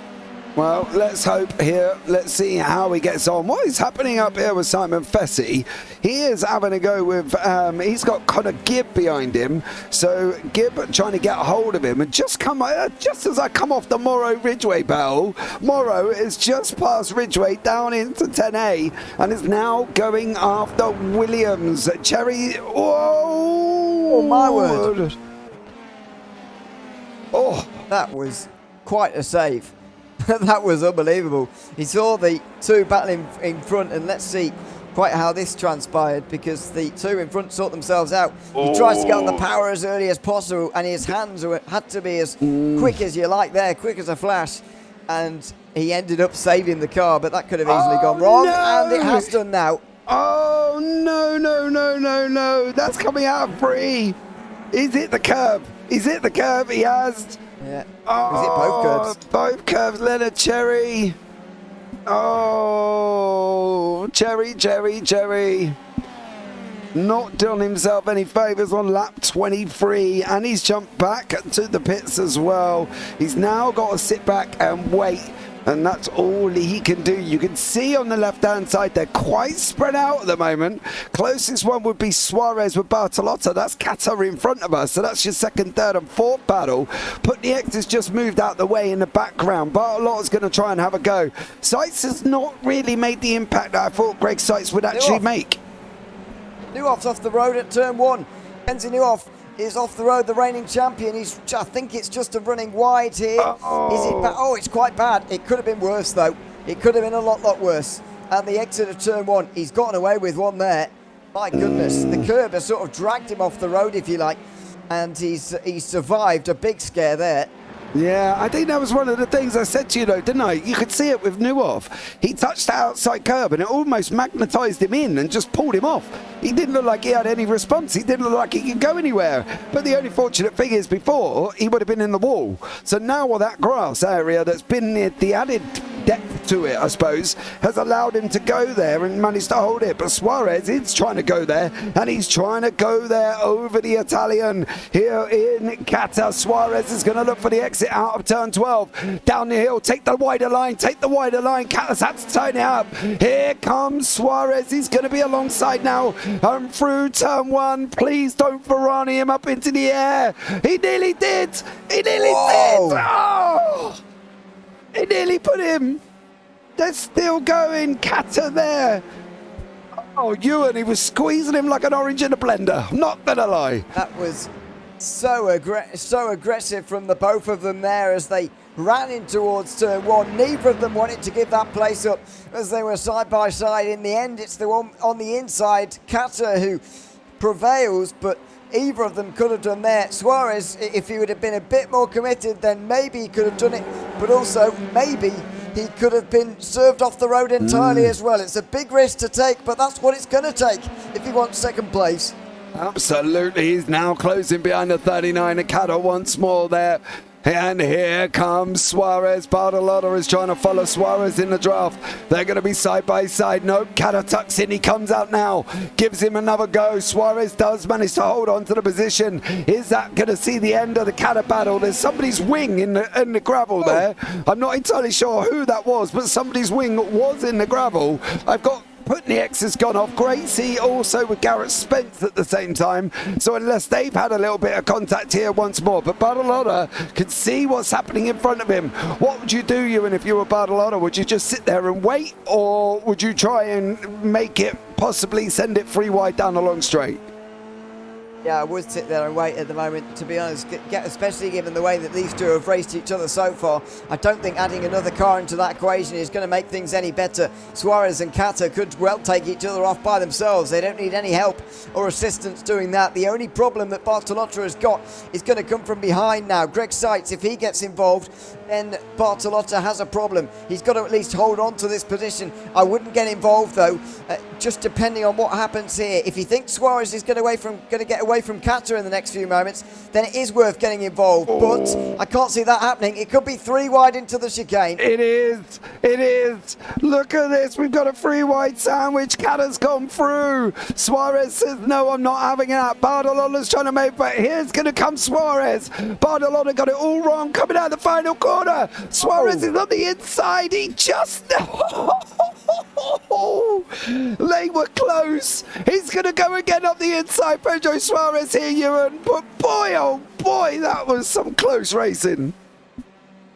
Speaker 1: Well, let's hope here. Let's see how he gets on. What is happening up here with Simon Fessy? He is having a go with, he's got Connor Gibb behind him. So Gibb trying to get hold of him. And just as I come off the Morrow Ridgway battle, Morrow is just past Ridgway down into 10A and is now going after Williams. Cherry,
Speaker 6: Oh, my word.
Speaker 1: Oh,
Speaker 6: that was quite a save. That was unbelievable. He saw the two battling in front, and let's see quite how this transpired, because the two in front sort themselves out. He tries to get on the power as early as possible, and his hands had to be as quick as you like there, quick as a flash, and he ended up saving the car, but that could have easily gone wrong, and it has done now.
Speaker 1: Oh, no. That's coming out free. Is it the curb? Is it the curb? He has...
Speaker 6: Yeah.
Speaker 1: Oh,
Speaker 6: is it both curves?
Speaker 1: Both curves, Leonard Cherry. Oh, Cherry. Not done himself any favours on lap 23, and he's jumped back to the pits as well. He's now got to sit back and wait, and that's all he can do. You can see on the left-hand side, they're quite spread out at the moment. Closest one would be Suarez with Bartolotta. That's Qatar in front of us, so that's your second, third, and fourth battle. Putty X has just moved out the way in the background. Bartolotta's going to try and have a go. Seitz has not really made the impact that I thought Greg Seitz would actually make.
Speaker 6: Newhoff's off the road at turn 1. Kenzie Newhoff is off the road, the reigning champion. I think it's just a running wide here. Is it bad? Oh, it's quite bad. It could have been worse, though. It could have been a lot worse. And the exit of turn 1, he's gotten away with one there. My goodness, the curb has sort of dragged him off the road, if you like. And he's survived a big scare there.
Speaker 1: Yeah, I think that was one of the things I said to you, though, didn't I? You could see it with Newhoff. He touched the outside curb and it almost magnetised him in and just pulled him off. He didn't look like he had any response. He didn't look like he could go anywhere. But the only fortunate thing is before, he would have been in the wall. So now with that grass area that's been the added depth to it, I suppose, has allowed him to go there and managed to hold it. But Suarez is trying to go there, and he's trying to go there over the Italian here in Qatar. Suarez is going to look for the exit out of turn 12. Down the hill, take the wider line. Qatar's had to turn it up. Here comes Suarez. He's going to be alongside now and through turn 1. Please don't Ferrari him up into the air. He nearly did. Oh! He nearly put him. They're still going. Qatar there. Oh, Ewan, he was squeezing him like an orange in a blender. Not gonna lie.
Speaker 6: That was so aggressive from the both of them there as they ran in towards turn 1. Neither of them wanted to give that place up as they were side by side. In the end, it's the one on the inside, Qatar, who prevails, but either of them could have done that. Suarez, if he would have been a bit more committed, then maybe he could have done it, but also maybe he could have been served off the road entirely as well. It's a big risk to take, but that's what it's going to take if he wants second place.
Speaker 1: Absolutely, he's now closing behind the 39. Akata once more there. And here comes Suarez. Bartolotta is trying to follow Suarez in the draft. They're going to be side by side. No, Kata tucks in. He comes out now. Gives him another go. Suarez does manage to hold on to the position. Is that going to see the end of the Kata battle? There's somebody's wing in the gravel there. I'm not entirely sure who that was, but somebody's wing was in the gravel. I've got Putnieks has gone off. Gracie also with Garrett Spence at the same time. So unless they've had a little bit of contact here once more. But Bartolotta can see what's happening in front of him. What would you do, Ewan, if you were Bartolotta? Would you just sit there and wait? Or would you try and make it, possibly send it free wide down the long straight?
Speaker 6: Yeah, I would sit there and wait at the moment, to be honest, especially given the way that these two have raced each other so far. I don't think adding another car into that equation is going to make things any better. Suarez and Kata could well take each other off by themselves. They don't need any help or assistance doing that. The only problem that Bartolotta has got is going to come from behind now. Greg Seitz, if he gets involved, then Bartolotta has a problem. He's got to at least hold on to this position. I wouldn't get involved though, just depending on what happens here. If you think Suarez is going to get away from Kata in the next few moments, then it is worth getting involved. But I can't see that happening. It could be three wide into the chicane.
Speaker 1: It is. It is. Look at this. We've got a three wide sandwich. Kata's gone through. Suarez says, no, I'm not having that. Bartolotta's trying to make, but here's going to come Suarez. Bartolotta got it all wrong coming out of the final corner. Suarez is on the inside. He just... They were close. He's going to go again up the inside. Pedro Suarez here, Ewan. But boy, oh boy, that was some close racing.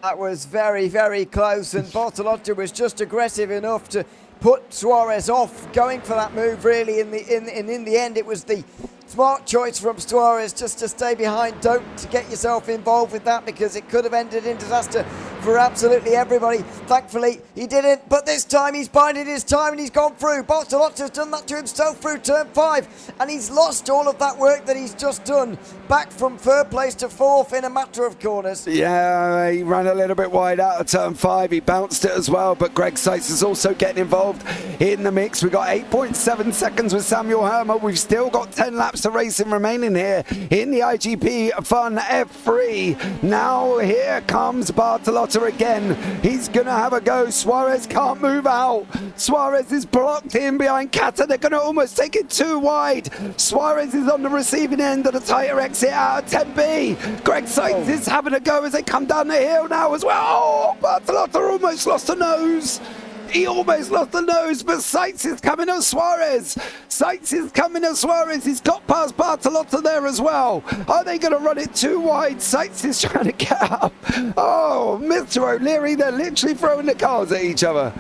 Speaker 6: That was very, very close, and Bartolotta was just aggressive enough to put Suarez off going for that move. Really, in the end, it was the smart choice from Suarez just to stay behind. Don't get yourself involved with that, because it could have ended in disaster for absolutely everybody. Thankfully, he didn't, but this time he's bided his time and he's gone through. Bartolotta's done that to himself through turn 5, and he's lost all of that work that he's just done. Back from third place to fourth in a matter of corners.
Speaker 1: Yeah, he ran a little bit wide out of turn 5. He bounced it as well, but Greg Seitz is also getting involved in the mix. We've got 8.7 seconds with Samuel Hermer. We've still got 10 laps of racing remaining here in the iGPFun F3. Now here comes Bartolotta again. He's going to have a go. Suarez can't move out. Suarez is blocked in behind Kata. They're going to almost take it too wide. Suarez is on the receiving end of the tighter exit out of 10B. Greg Seitz is having a go as they come down the hill now as well. Oh, Bartolotta almost lost a nose. He almost lost the nose, but Seitz is coming at Suarez. Seitz is coming at Suarez. He's got past Bartolotta there as well. Are they going to run it too wide? Seitz is trying to get up. Oh, Mr. O'Leary, they're literally throwing the cars at each other.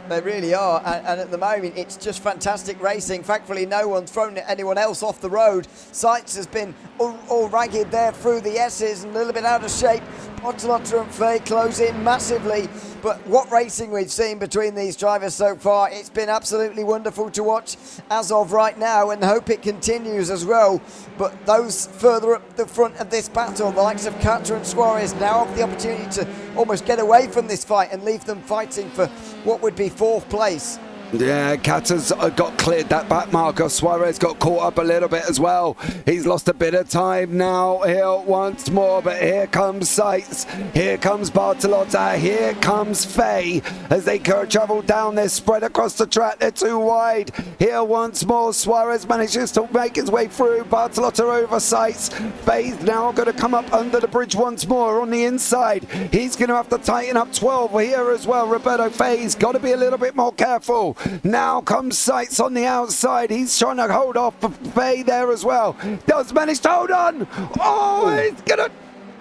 Speaker 6: They really are, and at the moment it's just fantastic racing. Thankfully no one's thrown anyone else off the road. Seitz has been all ragged there through the S's and a little bit out of shape. Bartolotta and Fay close in massively, but what racing we've seen between these drivers so far. It's been absolutely wonderful to watch as of right now, and hope it continues as well. But those further up the front of this battle, the likes of Kata and Suarez, now have the opportunity to almost get away from this fight and leave them fighting for what would be fourth place.
Speaker 1: Yeah, Kata's got cleared that back marker. Suarez got caught up a little bit as well. He's lost a bit of time now here once more, but here comes Seitz. Here comes Bartolotta. Here comes Fay as they travel down. They're spread across the track. They're too wide. Here once more, Suarez manages to make his way through. Bartolotta over Seitz. Fay's now going to come up under the bridge once more on the inside. He's going to have to tighten up 12 here as well. Roberto Fay's got to be a little bit more careful. Now comes Seitz on the outside. He's trying to hold off Fay there as well. Does manage to hold on. Oh, he's gonna.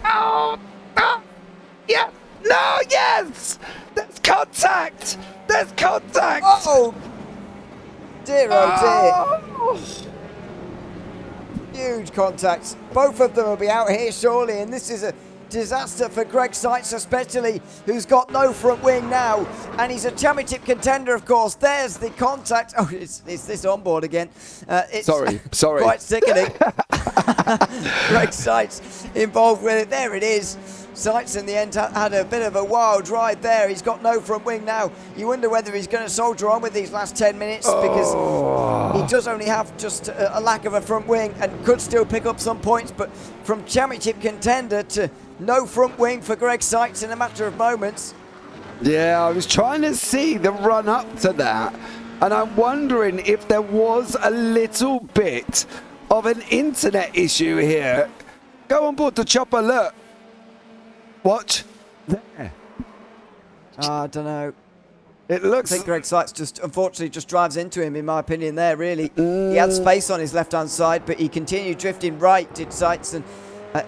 Speaker 1: Oh, yeah. No, yes. There's contact. There's contact.
Speaker 6: Oh, dear, oh dear. Huge contacts. Both of them will be out here surely, and this is a disaster for Greg Seitz especially, who's got no front wing now, and he's a championship contender, of course. There's the contact. Oh, it's this on board again. It's
Speaker 1: sorry
Speaker 6: quite sickening. Greg Seitz involved with it. There it is. Seitz in the end had a bit of a wild ride there. He's got no front wing now. You wonder whether he's going to soldier on with these last 10 minutes because he does only have just a lack of a front wing and could still pick up some points. But from championship contender to no front wing for Greg Seitz in a matter of moments.
Speaker 1: Yeah, I was trying to see the run up to that, and I'm wondering if there was a little bit of an internet issue here. Go on board the chopper, look. Watch. There.
Speaker 6: I don't know.
Speaker 1: It looks...
Speaker 6: I think Greg Seitz unfortunately just drives into him, in my opinion, there, really. He had space on his left-hand side, but he continued drifting right, did Seitz, and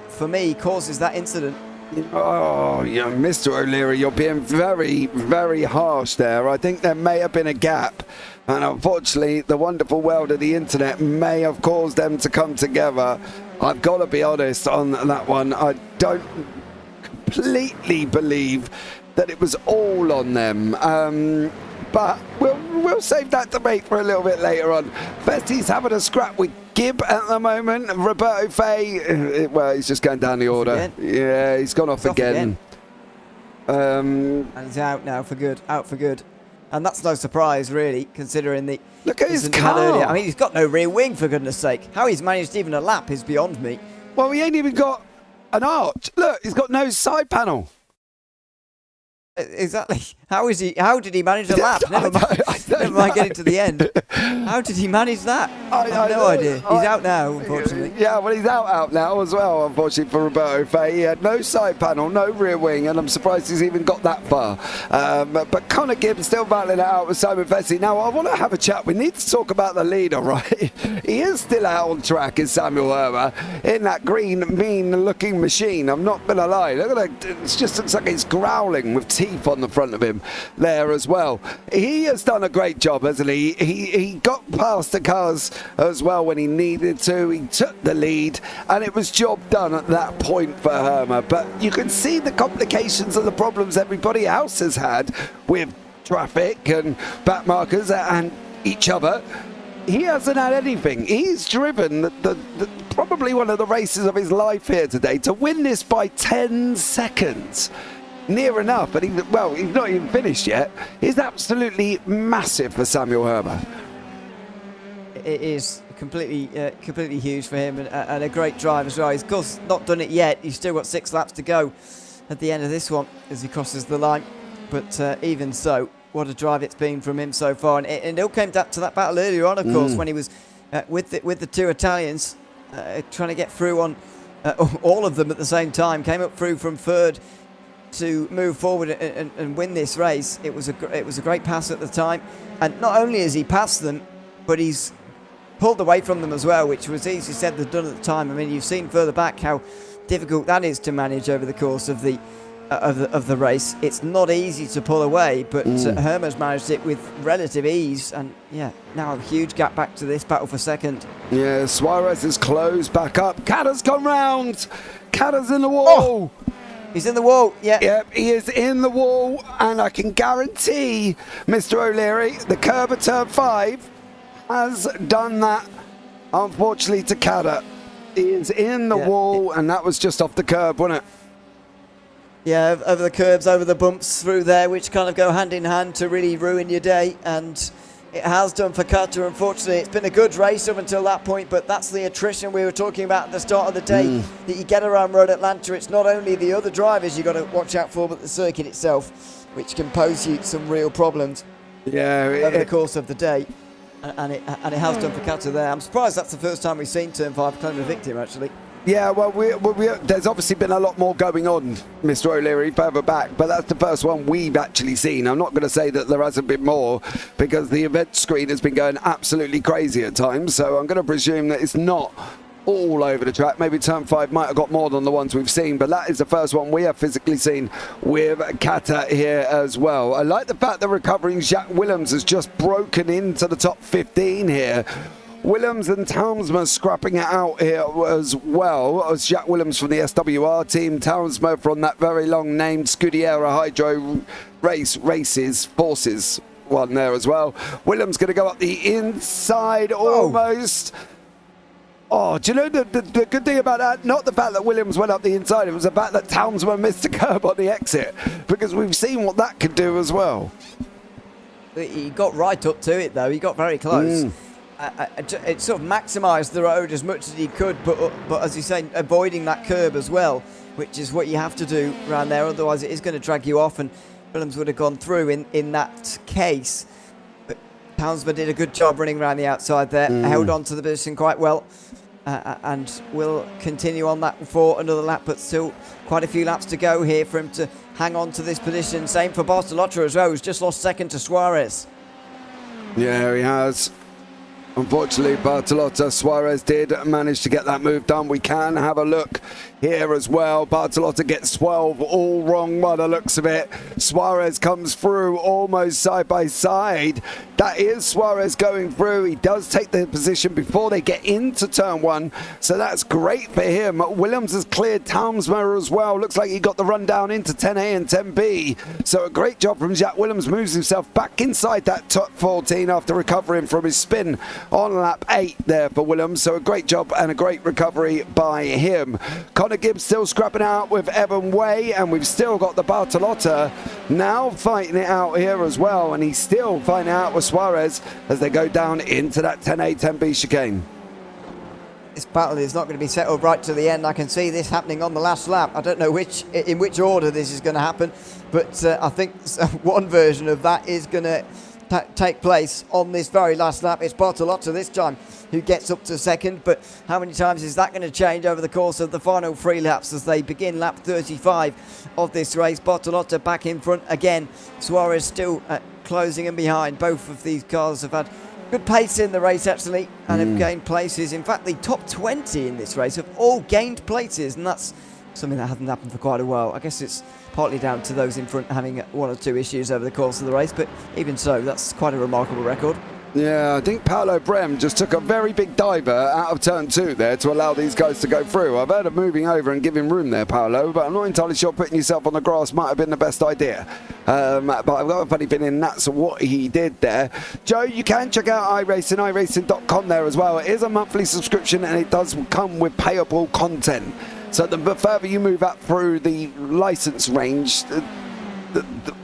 Speaker 6: for me, he causes that incident.
Speaker 1: Oh, yeah, Mr. O'Leary, you're being very, very harsh there. I think there may have been a gap, and unfortunately, the wonderful world of the internet may have caused them to come together. I've got to be honest on that one. I don't completely believe that it was all on them. But we'll save that debate for a little bit later on. Festi's having a scrap with Gibb at the moment. Roberto Fay, well, he's just going down the order. Yeah, he's gone off again.
Speaker 6: And he's out now for good. Out for good. And that's no surprise, really, considering the...
Speaker 1: Look at his car.
Speaker 6: I mean, he's got no rear wing, for goodness sake. How he's managed even a lap is beyond me.
Speaker 1: Well, he ain't even got an arch. Look, he's got no side panel.
Speaker 6: Exactly. How did he manage a lap? Never mind getting to the end. How did he manage that? I have no idea. He's out now, unfortunately.
Speaker 1: Yeah, well, he's out now as well, unfortunately, for Roberto Fay. He had no side panel, no rear wing, and I'm surprised he's even got that far. But Connor Gibbs still battling it out with Simon Festi. Now, I want to have a chat. We need to talk about the leader, right? He is still out on track, is Samuel Hermer, in that green, mean-looking machine. I'm not going to lie. Look at that. It just looks like he's growling with teeth on the front of him there as well. He has done a great job, hasn't he? He got past the cars as well when he needed to. He took the lead, and it was job done at that point for Hermer. But you can see the complications and the problems everybody else has had with traffic and back markers and each other. He hasn't had anything. He's driven the probably one of the races of his life here today to win this by 10 seconds. Near enough, but he's not even finished yet. It's absolutely massive for Samuel Hermer.
Speaker 6: It is completely huge for him, and a great drive as well. He's of course not done it yet. He's still got 6 laps to go at the end of this one as he crosses the line. But even so, what a drive it's been from him so far. And it all came down to that battle earlier on, of course, when he was with the 2 Italians trying to get through on all of them at the same time. Came up through from third to move forward and win this race. It was a great pass at the time, and not only has he passed them, but he's pulled away from them as well, which was easier said than done at the time. I mean, you've seen further back how difficult that is to manage over the course of the race. It's not easy to pull away, but Hermer's managed it with relative ease, and yeah, now a huge gap back to this battle for second.
Speaker 1: Yeah, Suarez has closed back up. Cadder's gone round. Cadder's in the wall.
Speaker 6: Oh! He's in the wall, yeah.
Speaker 1: Yep, he is in the wall, and I can guarantee, Mr. O'Leary, the curb at turn 5 has done that, unfortunately, to Cadder. He is in the wall, and that was just off the curb, wasn't it?
Speaker 6: Yeah, over the curbs, over the bumps through there, which kind of go hand in hand to really ruin your day, and it has done for Cadder, unfortunately. It's been a good race up until that point, but that's the attrition we were talking about at the start of the day that you get around Road Atlanta. It's not only the other drivers you've got to watch out for, but the circuit itself, which can pose you some real problems over the course of the day. And it has done for Cadder there. I'm surprised that's the first time we've seen Turn 5 claim a victim, actually.
Speaker 1: Yeah, well, there's obviously been a lot more going on, Mr. O'Leary, further back, but that's the first one we've actually seen. I'm not going to say that there hasn't been more, because the event screen has been going absolutely crazy at times, so I'm going to presume that it's not all over the track. Maybe Turn 5 might have got more than the ones we've seen, but that is the first one we have physically seen with Cadder here as well. I like the fact that recovering Jacques Willems has just broken into the top 15 here. Willems and Townsma scrapping it out here as well as Jacques Willems from the SWR team, Townsma from that very long named Scudiera Hydro Forces one there as well. Willems going to go up the inside almost Oh, do you know the good thing about that? Not the fact that Williams went up the inside, it was the fact that Townsman missed a curb on the exit, because we've seen what that could do as well.
Speaker 6: He got right up to it, though. He got very close. It sort of maximised the road as much as he could, but as you say, avoiding that curb as well, which is what you have to do around there. Otherwise, it is going to drag you off, and Williams would have gone through in that case. But Townsman did a good job running around the outside there, held on to the position quite well, and will continue on that for another lap, but still quite a few laps to go here for him to hang on to this position. Same for Bertilla as well, who's just lost second to Suarez.
Speaker 1: Yeah, he has. Unfortunately, Bertilla, Suarez did manage to get that move done. We can have a look here as well. Bertilla gets 12 all wrong by the looks of it. Suarez comes through almost side by side. That is Suarez going through. He does take the position before they get into turn one, so that's great for him. Williams has cleared Townsman as well. Looks like he got the run down into 10A and 10B. So a great job from Jack Williams. Moves himself back inside that top 14 after recovering from his spin on lap 8 there for Williams. So a great job and a great recovery by him. Connor Gibbs still scrapping out with Evan Way, and we've still got the Bertilla now fighting it out here as well, and he's still fighting out with Suarez as they go down into that 10A, 10B chicane.
Speaker 6: This battle is not going to be settled right to the end. I can see this happening on the last lap. I don't know in which order this is going to happen, but I think one version of that is going to take place on this very last lap. It's Bertilla this time who gets up to second, but how many times is that going to change over the course of the final 3 laps as they begin lap 35 of this race? Bertilla back in front again. Suarez still closing in behind. Both of these cars have had good pace in the race actually, and have gained places. In fact, the top 20 in this race have all gained places, and that's something that hasn't happened for quite a while. I guess it's partly down to those in front having 1 or 2 issues over the course of the race, but even so, that's quite a remarkable record.
Speaker 1: Yeah, I think Paolo Brem just took a very big diver out of turn 2 there to allow these guys to go through. I've heard of moving over and giving room there, Paolo, but I'm not entirely sure putting yourself on the grass might have been the best idea. But I've got a funny feeling that's what he did there. Joe, you can check out iRacing, iRacing.com there as well. It is a monthly subscription, and it does come with payable content. So the further you move up through the license range, the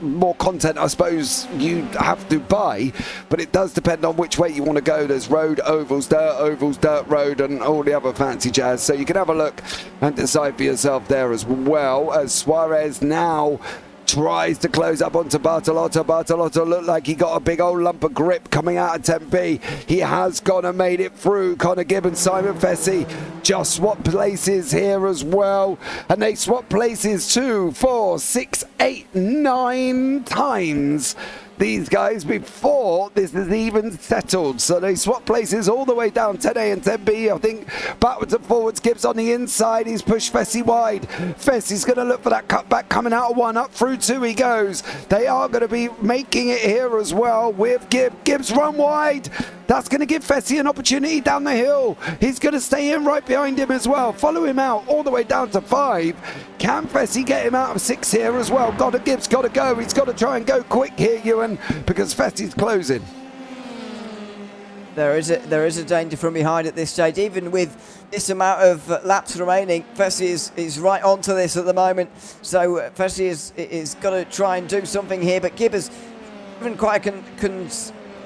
Speaker 1: more content I suppose you have to buy, but it does depend on which way you want to go. There's road, ovals, dirt road, and all the other fancy jazz, so you can have a look and decide for yourself there as well. As Suarez now tries to close up onto Bertilla. Bertilla looked like he got a big old lump of grip coming out of 10B. He has gone and made it through. Connor Gibb and Simon Fessy just swap places here as well, and they swap places 2, 4, 6, 8, 9 times. These guys before this is even settled, so they swap places all the way down 10A and 10B. I think backwards and forwards. Gibbs on the inside, he's pushed Fessy wide. Fessy's going to look for that cutback coming out of 1, up through 2 he goes. They are going to be making it here as well with Gibbs run wide. That's going to give Fessy an opportunity down the hill. He's going to stay in right behind him as well. Follow him out all the way down to 5. Can Fessy get him out of 6 here as well? Gibbs got to go. He's got to try and go quick here, Ewan, because Fessy's closing.
Speaker 6: There is a danger from behind at this stage. Even with this amount of laps remaining, Fessy is right onto this at the moment. So Fessy is got to try and do something here. But Gibb has been quite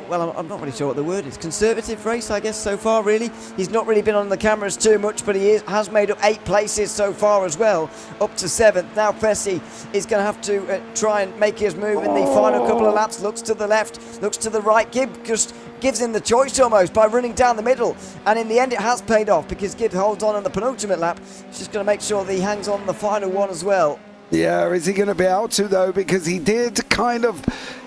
Speaker 6: well, I'm not really sure what the word is. Conservative race, I guess, so far, really. He's not really been on the cameras too much, but he has made up 8 places so far as well, up to 7th. Now Fessy is going to have to try and make his move in the final couple of laps. Looks to the left, looks to the right. Gibb just gives him the choice almost by running down the middle. And in the end, it has paid off because Gibb holds on the penultimate lap. He's just going to make sure that he hangs on the final one as well.
Speaker 1: Yeah, is he going to be able to, though? Because he did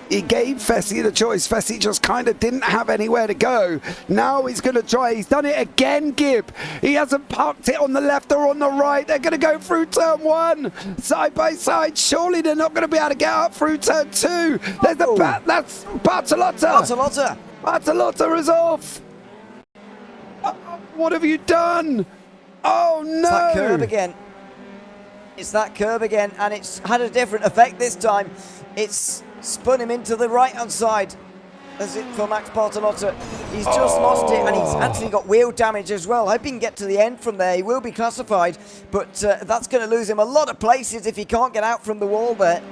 Speaker 1: he gave Fessy the choice. Fessy just kind of didn't have anywhere to go. Now he's going to try. He's done it again, Gibb. He hasn't parked it on the left or on the right. They're going to go through turn 1, side by side. Surely they're not going to be able to get up through turn 2. There's that's Bertilla. Bertilla is off. What have you done? Oh, no.
Speaker 6: It's that curb again. It's that curb again, and it's had a different effect this time. It's spun him into the right-hand side. as it for Max Bartolotta. He's just lost it, and he's actually got wheel damage as well. Hoping to get to the end from there. He will be classified, but that's going to lose him a lot of places if he can't get out from the wall there.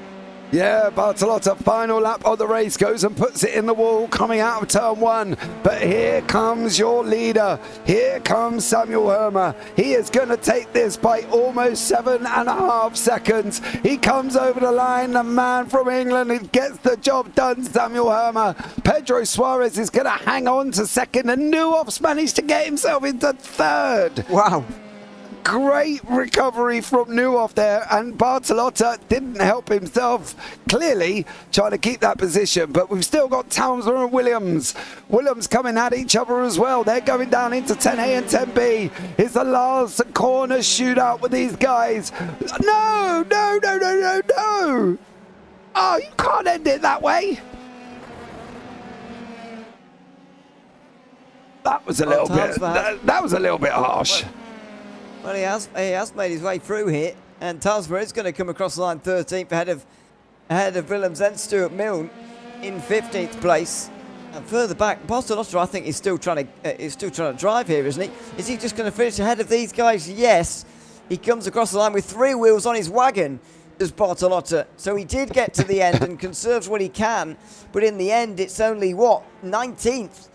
Speaker 1: Yeah, Bartolotta, final lap of the race, goes and puts it in the wall coming out of turn 1. But here comes your leader. Here comes Samuel Hermer. He is going to take this by almost 7.5 seconds. He comes over the line, the man from England, and gets the job done, Samuel Hermer. Pedro Suarez is going to hang on to second, and Neuhoff's managed to get himself into third.
Speaker 6: Wow.
Speaker 1: Great recovery from Neuhoff there, and Bartolotta didn't help himself, clearly trying to keep that position, but we've still got Townsend and Williams coming at each other as well. They're going down into 10A and 10B. It's the last corner shootout with these guys. No! Oh, you can't end it that way. That was a little bit. That was a little bit harsh.
Speaker 6: Well, he has made his way through here, and Talsma is going to come across the line 13th ahead of Willems, then Stuart Milne in 15th place. And further back, Bartolotta, I think, is still trying to drive here, isn't he? Is he just going to finish ahead of these guys? Yes. He comes across the line with 3 wheels on his wagon, does Bartolotta. So he did get to the end and conserves what he can, but in the end, it's only, 19th?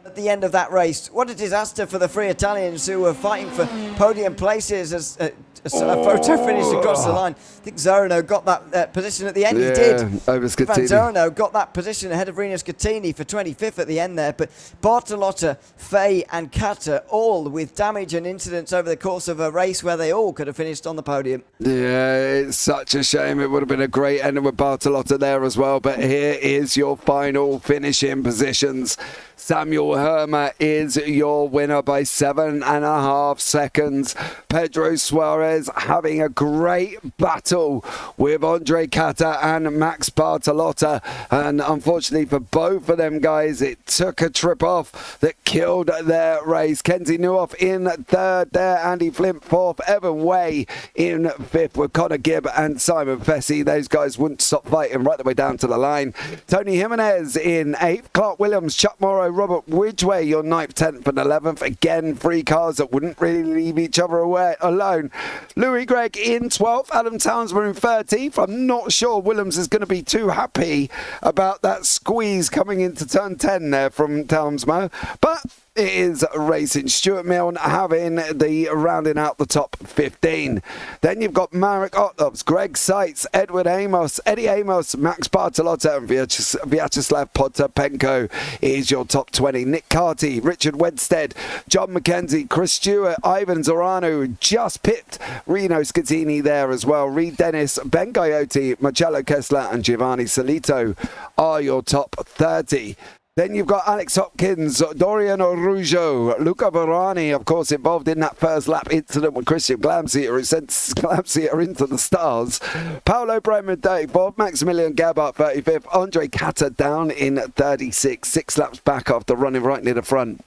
Speaker 6: At the end of that race. What a disaster for the 3 Italians who were fighting for podium places as a photo finished across the line. I think Zorano got that position at the end.
Speaker 1: Yeah,
Speaker 6: he did.
Speaker 1: Over Scattini.
Speaker 6: Zorano got that position ahead of Rino Scattini for 25th at the end there. But Bartolotta, Fay and Kata all with damage and incidents over the course of a race where they all could have finished on the podium.
Speaker 1: Yeah, it's such a shame. It would have been a great ending with Bartolotta there as well. But here is your final finishing positions. Samuel Hermer is your winner by 7.5 seconds. Pedro Suarez having a great battle with Andre Kata and Max Bartolotta. And unfortunately for both of them guys, it took a trip off that killed their race. Kenzie Neuhoff in third there. Andy Flint fourth. Evan Way in fifth with Connor Gibb and Simon Fessy. Those guys wouldn't stop fighting right the way down to the line. Tony Jimenez in eighth. Clark Williams, Chuck Morrow, Robert Widgway, your 9th, 10th and 11th. Again, 3 cars that wouldn't really leave each other alone. Louis Gregg in 12th. Adam Townsend in 13th. I'm not sure Williams is going to be too happy about that squeeze coming into turn 10 there from Townsend. But it is racing. Stuart Milne having the rounding out the top 15. Then you've got Marek Otlops, Greg Seitz, Edward Amos, Eddie Amos, Max Bartolotta and Vyacheslav Potapenko is your top 20. Nick Carty, Richard Wedstead, John McKenzie, Chris Stewart, Ivan Zorano just pipped Rino Scattini there as well. Reed Dennis, Ben Gaiotti, Marcello Kessler and Giovanni Solito are your top 30. Then you've got Alex Hopkins, Dorian Orujo, Luca Verani, of course, involved in that first lap incident with Christian Glamseter, who sent Glamseter into the stars. Paolo Bremer, 34th, Maximilian Gabart, 35th, Andre Kata down in 36, 6 laps back after running right near the front.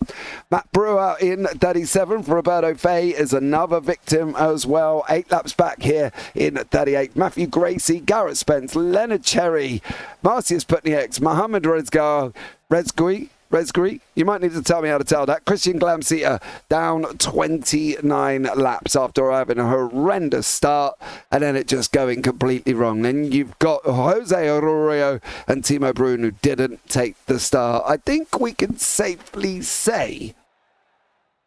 Speaker 1: Matt Brewer in 37th, Roberto Fay is another victim as well, 8 laps back here in 38th. Matthew Gracie, Garrett Spence, Leonard Cherry, Marcius Putnieks, Mohamed Rezgui, you might need to tell me how to tell that. Christian Glamseter down 29 laps after having a horrendous start and then it just going completely wrong. Then you've got Jose Arroyo and Timo Brun who didn't take the start. I think we can safely say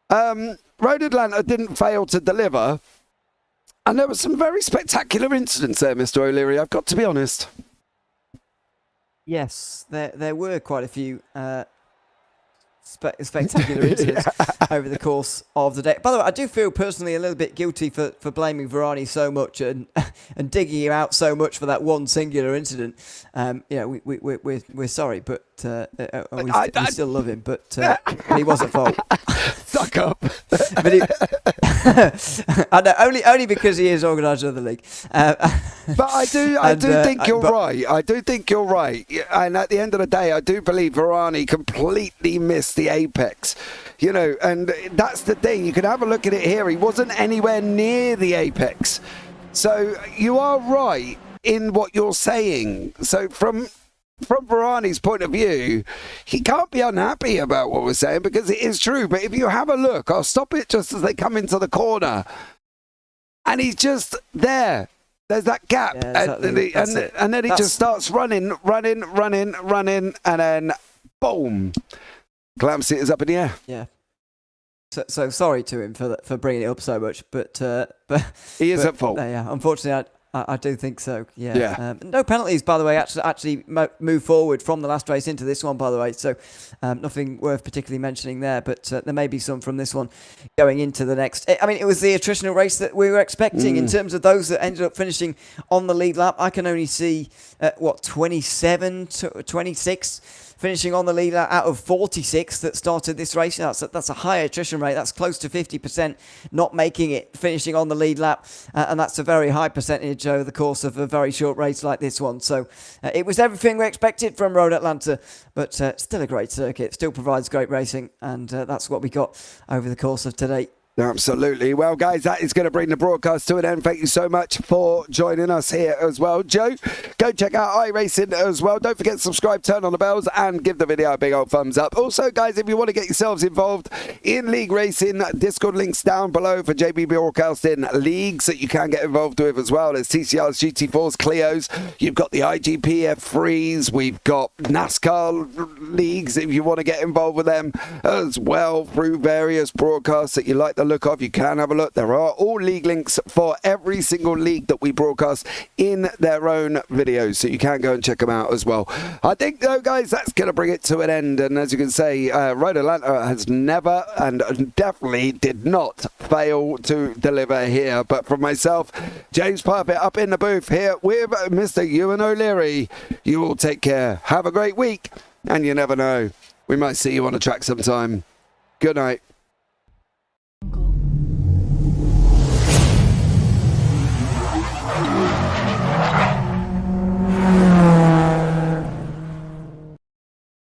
Speaker 1: Road Atlanta didn't fail to deliver, and there were some very spectacular incidents there, Mr. O'Leary, I've got to be honest.
Speaker 6: Yes, there were quite a few spectacular incidents over the course of the day. By the way, I do feel personally a little bit guilty for blaming Verani so much and digging him out so much for that one singular incident. We're sorry, but we still love him, but he was at fault.
Speaker 1: Suck up.
Speaker 6: I know, only because he is organiser of the league.
Speaker 1: But I do think you're right. I do think you're right. And at the end of the day, I do believe Verani completely missed the apex. You know, and that's the thing. You can have a look at it here. He wasn't anywhere near the apex. So you are right in what you're saying. So from from Varani's point of view, he can't be unhappy about what we're saying because it is true. But if you have a look, I'll stop it just as they come into the corner. And he's just there. There's that gap.
Speaker 6: Yeah, exactly.
Speaker 1: And then he just starts running, and then boom. Clamps it is up in the air.
Speaker 6: Yeah. So sorry to him for bringing it up so much, but
Speaker 1: he is at fault.
Speaker 6: Yeah, unfortunately, I do think so. Yeah.
Speaker 1: Yeah.
Speaker 6: No penalties, by the way. Actually, move forward from the last race into this one, by the way. So nothing worth particularly mentioning there. But there may be some from this one going into the next. I mean, it was the attritional race that we were expecting in terms of those that ended up finishing on the lead lap. I can only see 27 to 26. Finishing on the lead out of 46 that started this race. That's a high attrition rate. That's close to 50% not making it, finishing on the lead lap. And that's a very high percentage over the course of a very short race like this one. So it was everything we expected from Road Atlanta, but still a great circuit. Still provides great racing. And that's what we got over the course of today.
Speaker 1: Absolutely. Well, guys, that is going to bring the broadcast to an end. Thank you so much for joining us here as well. Joe, go check out iRacing as well. Don't forget to subscribe, turn on the bells, and give the video a big old thumbs up. Also, guys, if you want to get yourselves involved in league racing, Discord links down below for JP Broadcasting leagues that you can get involved with as well. There's TCRs, GT4s, Clios. You've got the iGPF frees. We've got NASCAR leagues if you want to get involved with them as well through various broadcasts that you like the look of. You can have a look. There are all league links for every single league that we broadcast in their own videos, so you can go and check them out as well. I think, though, guys, that's going to bring it to an end. And as you can say, Road Atlanta has never and definitely did not fail to deliver here. But from myself, James Parfitt, up in the booth here with Mr. Ewan O'Leary, you all take care. Have a great week, and you never know, we might see you on the track sometime. Good night.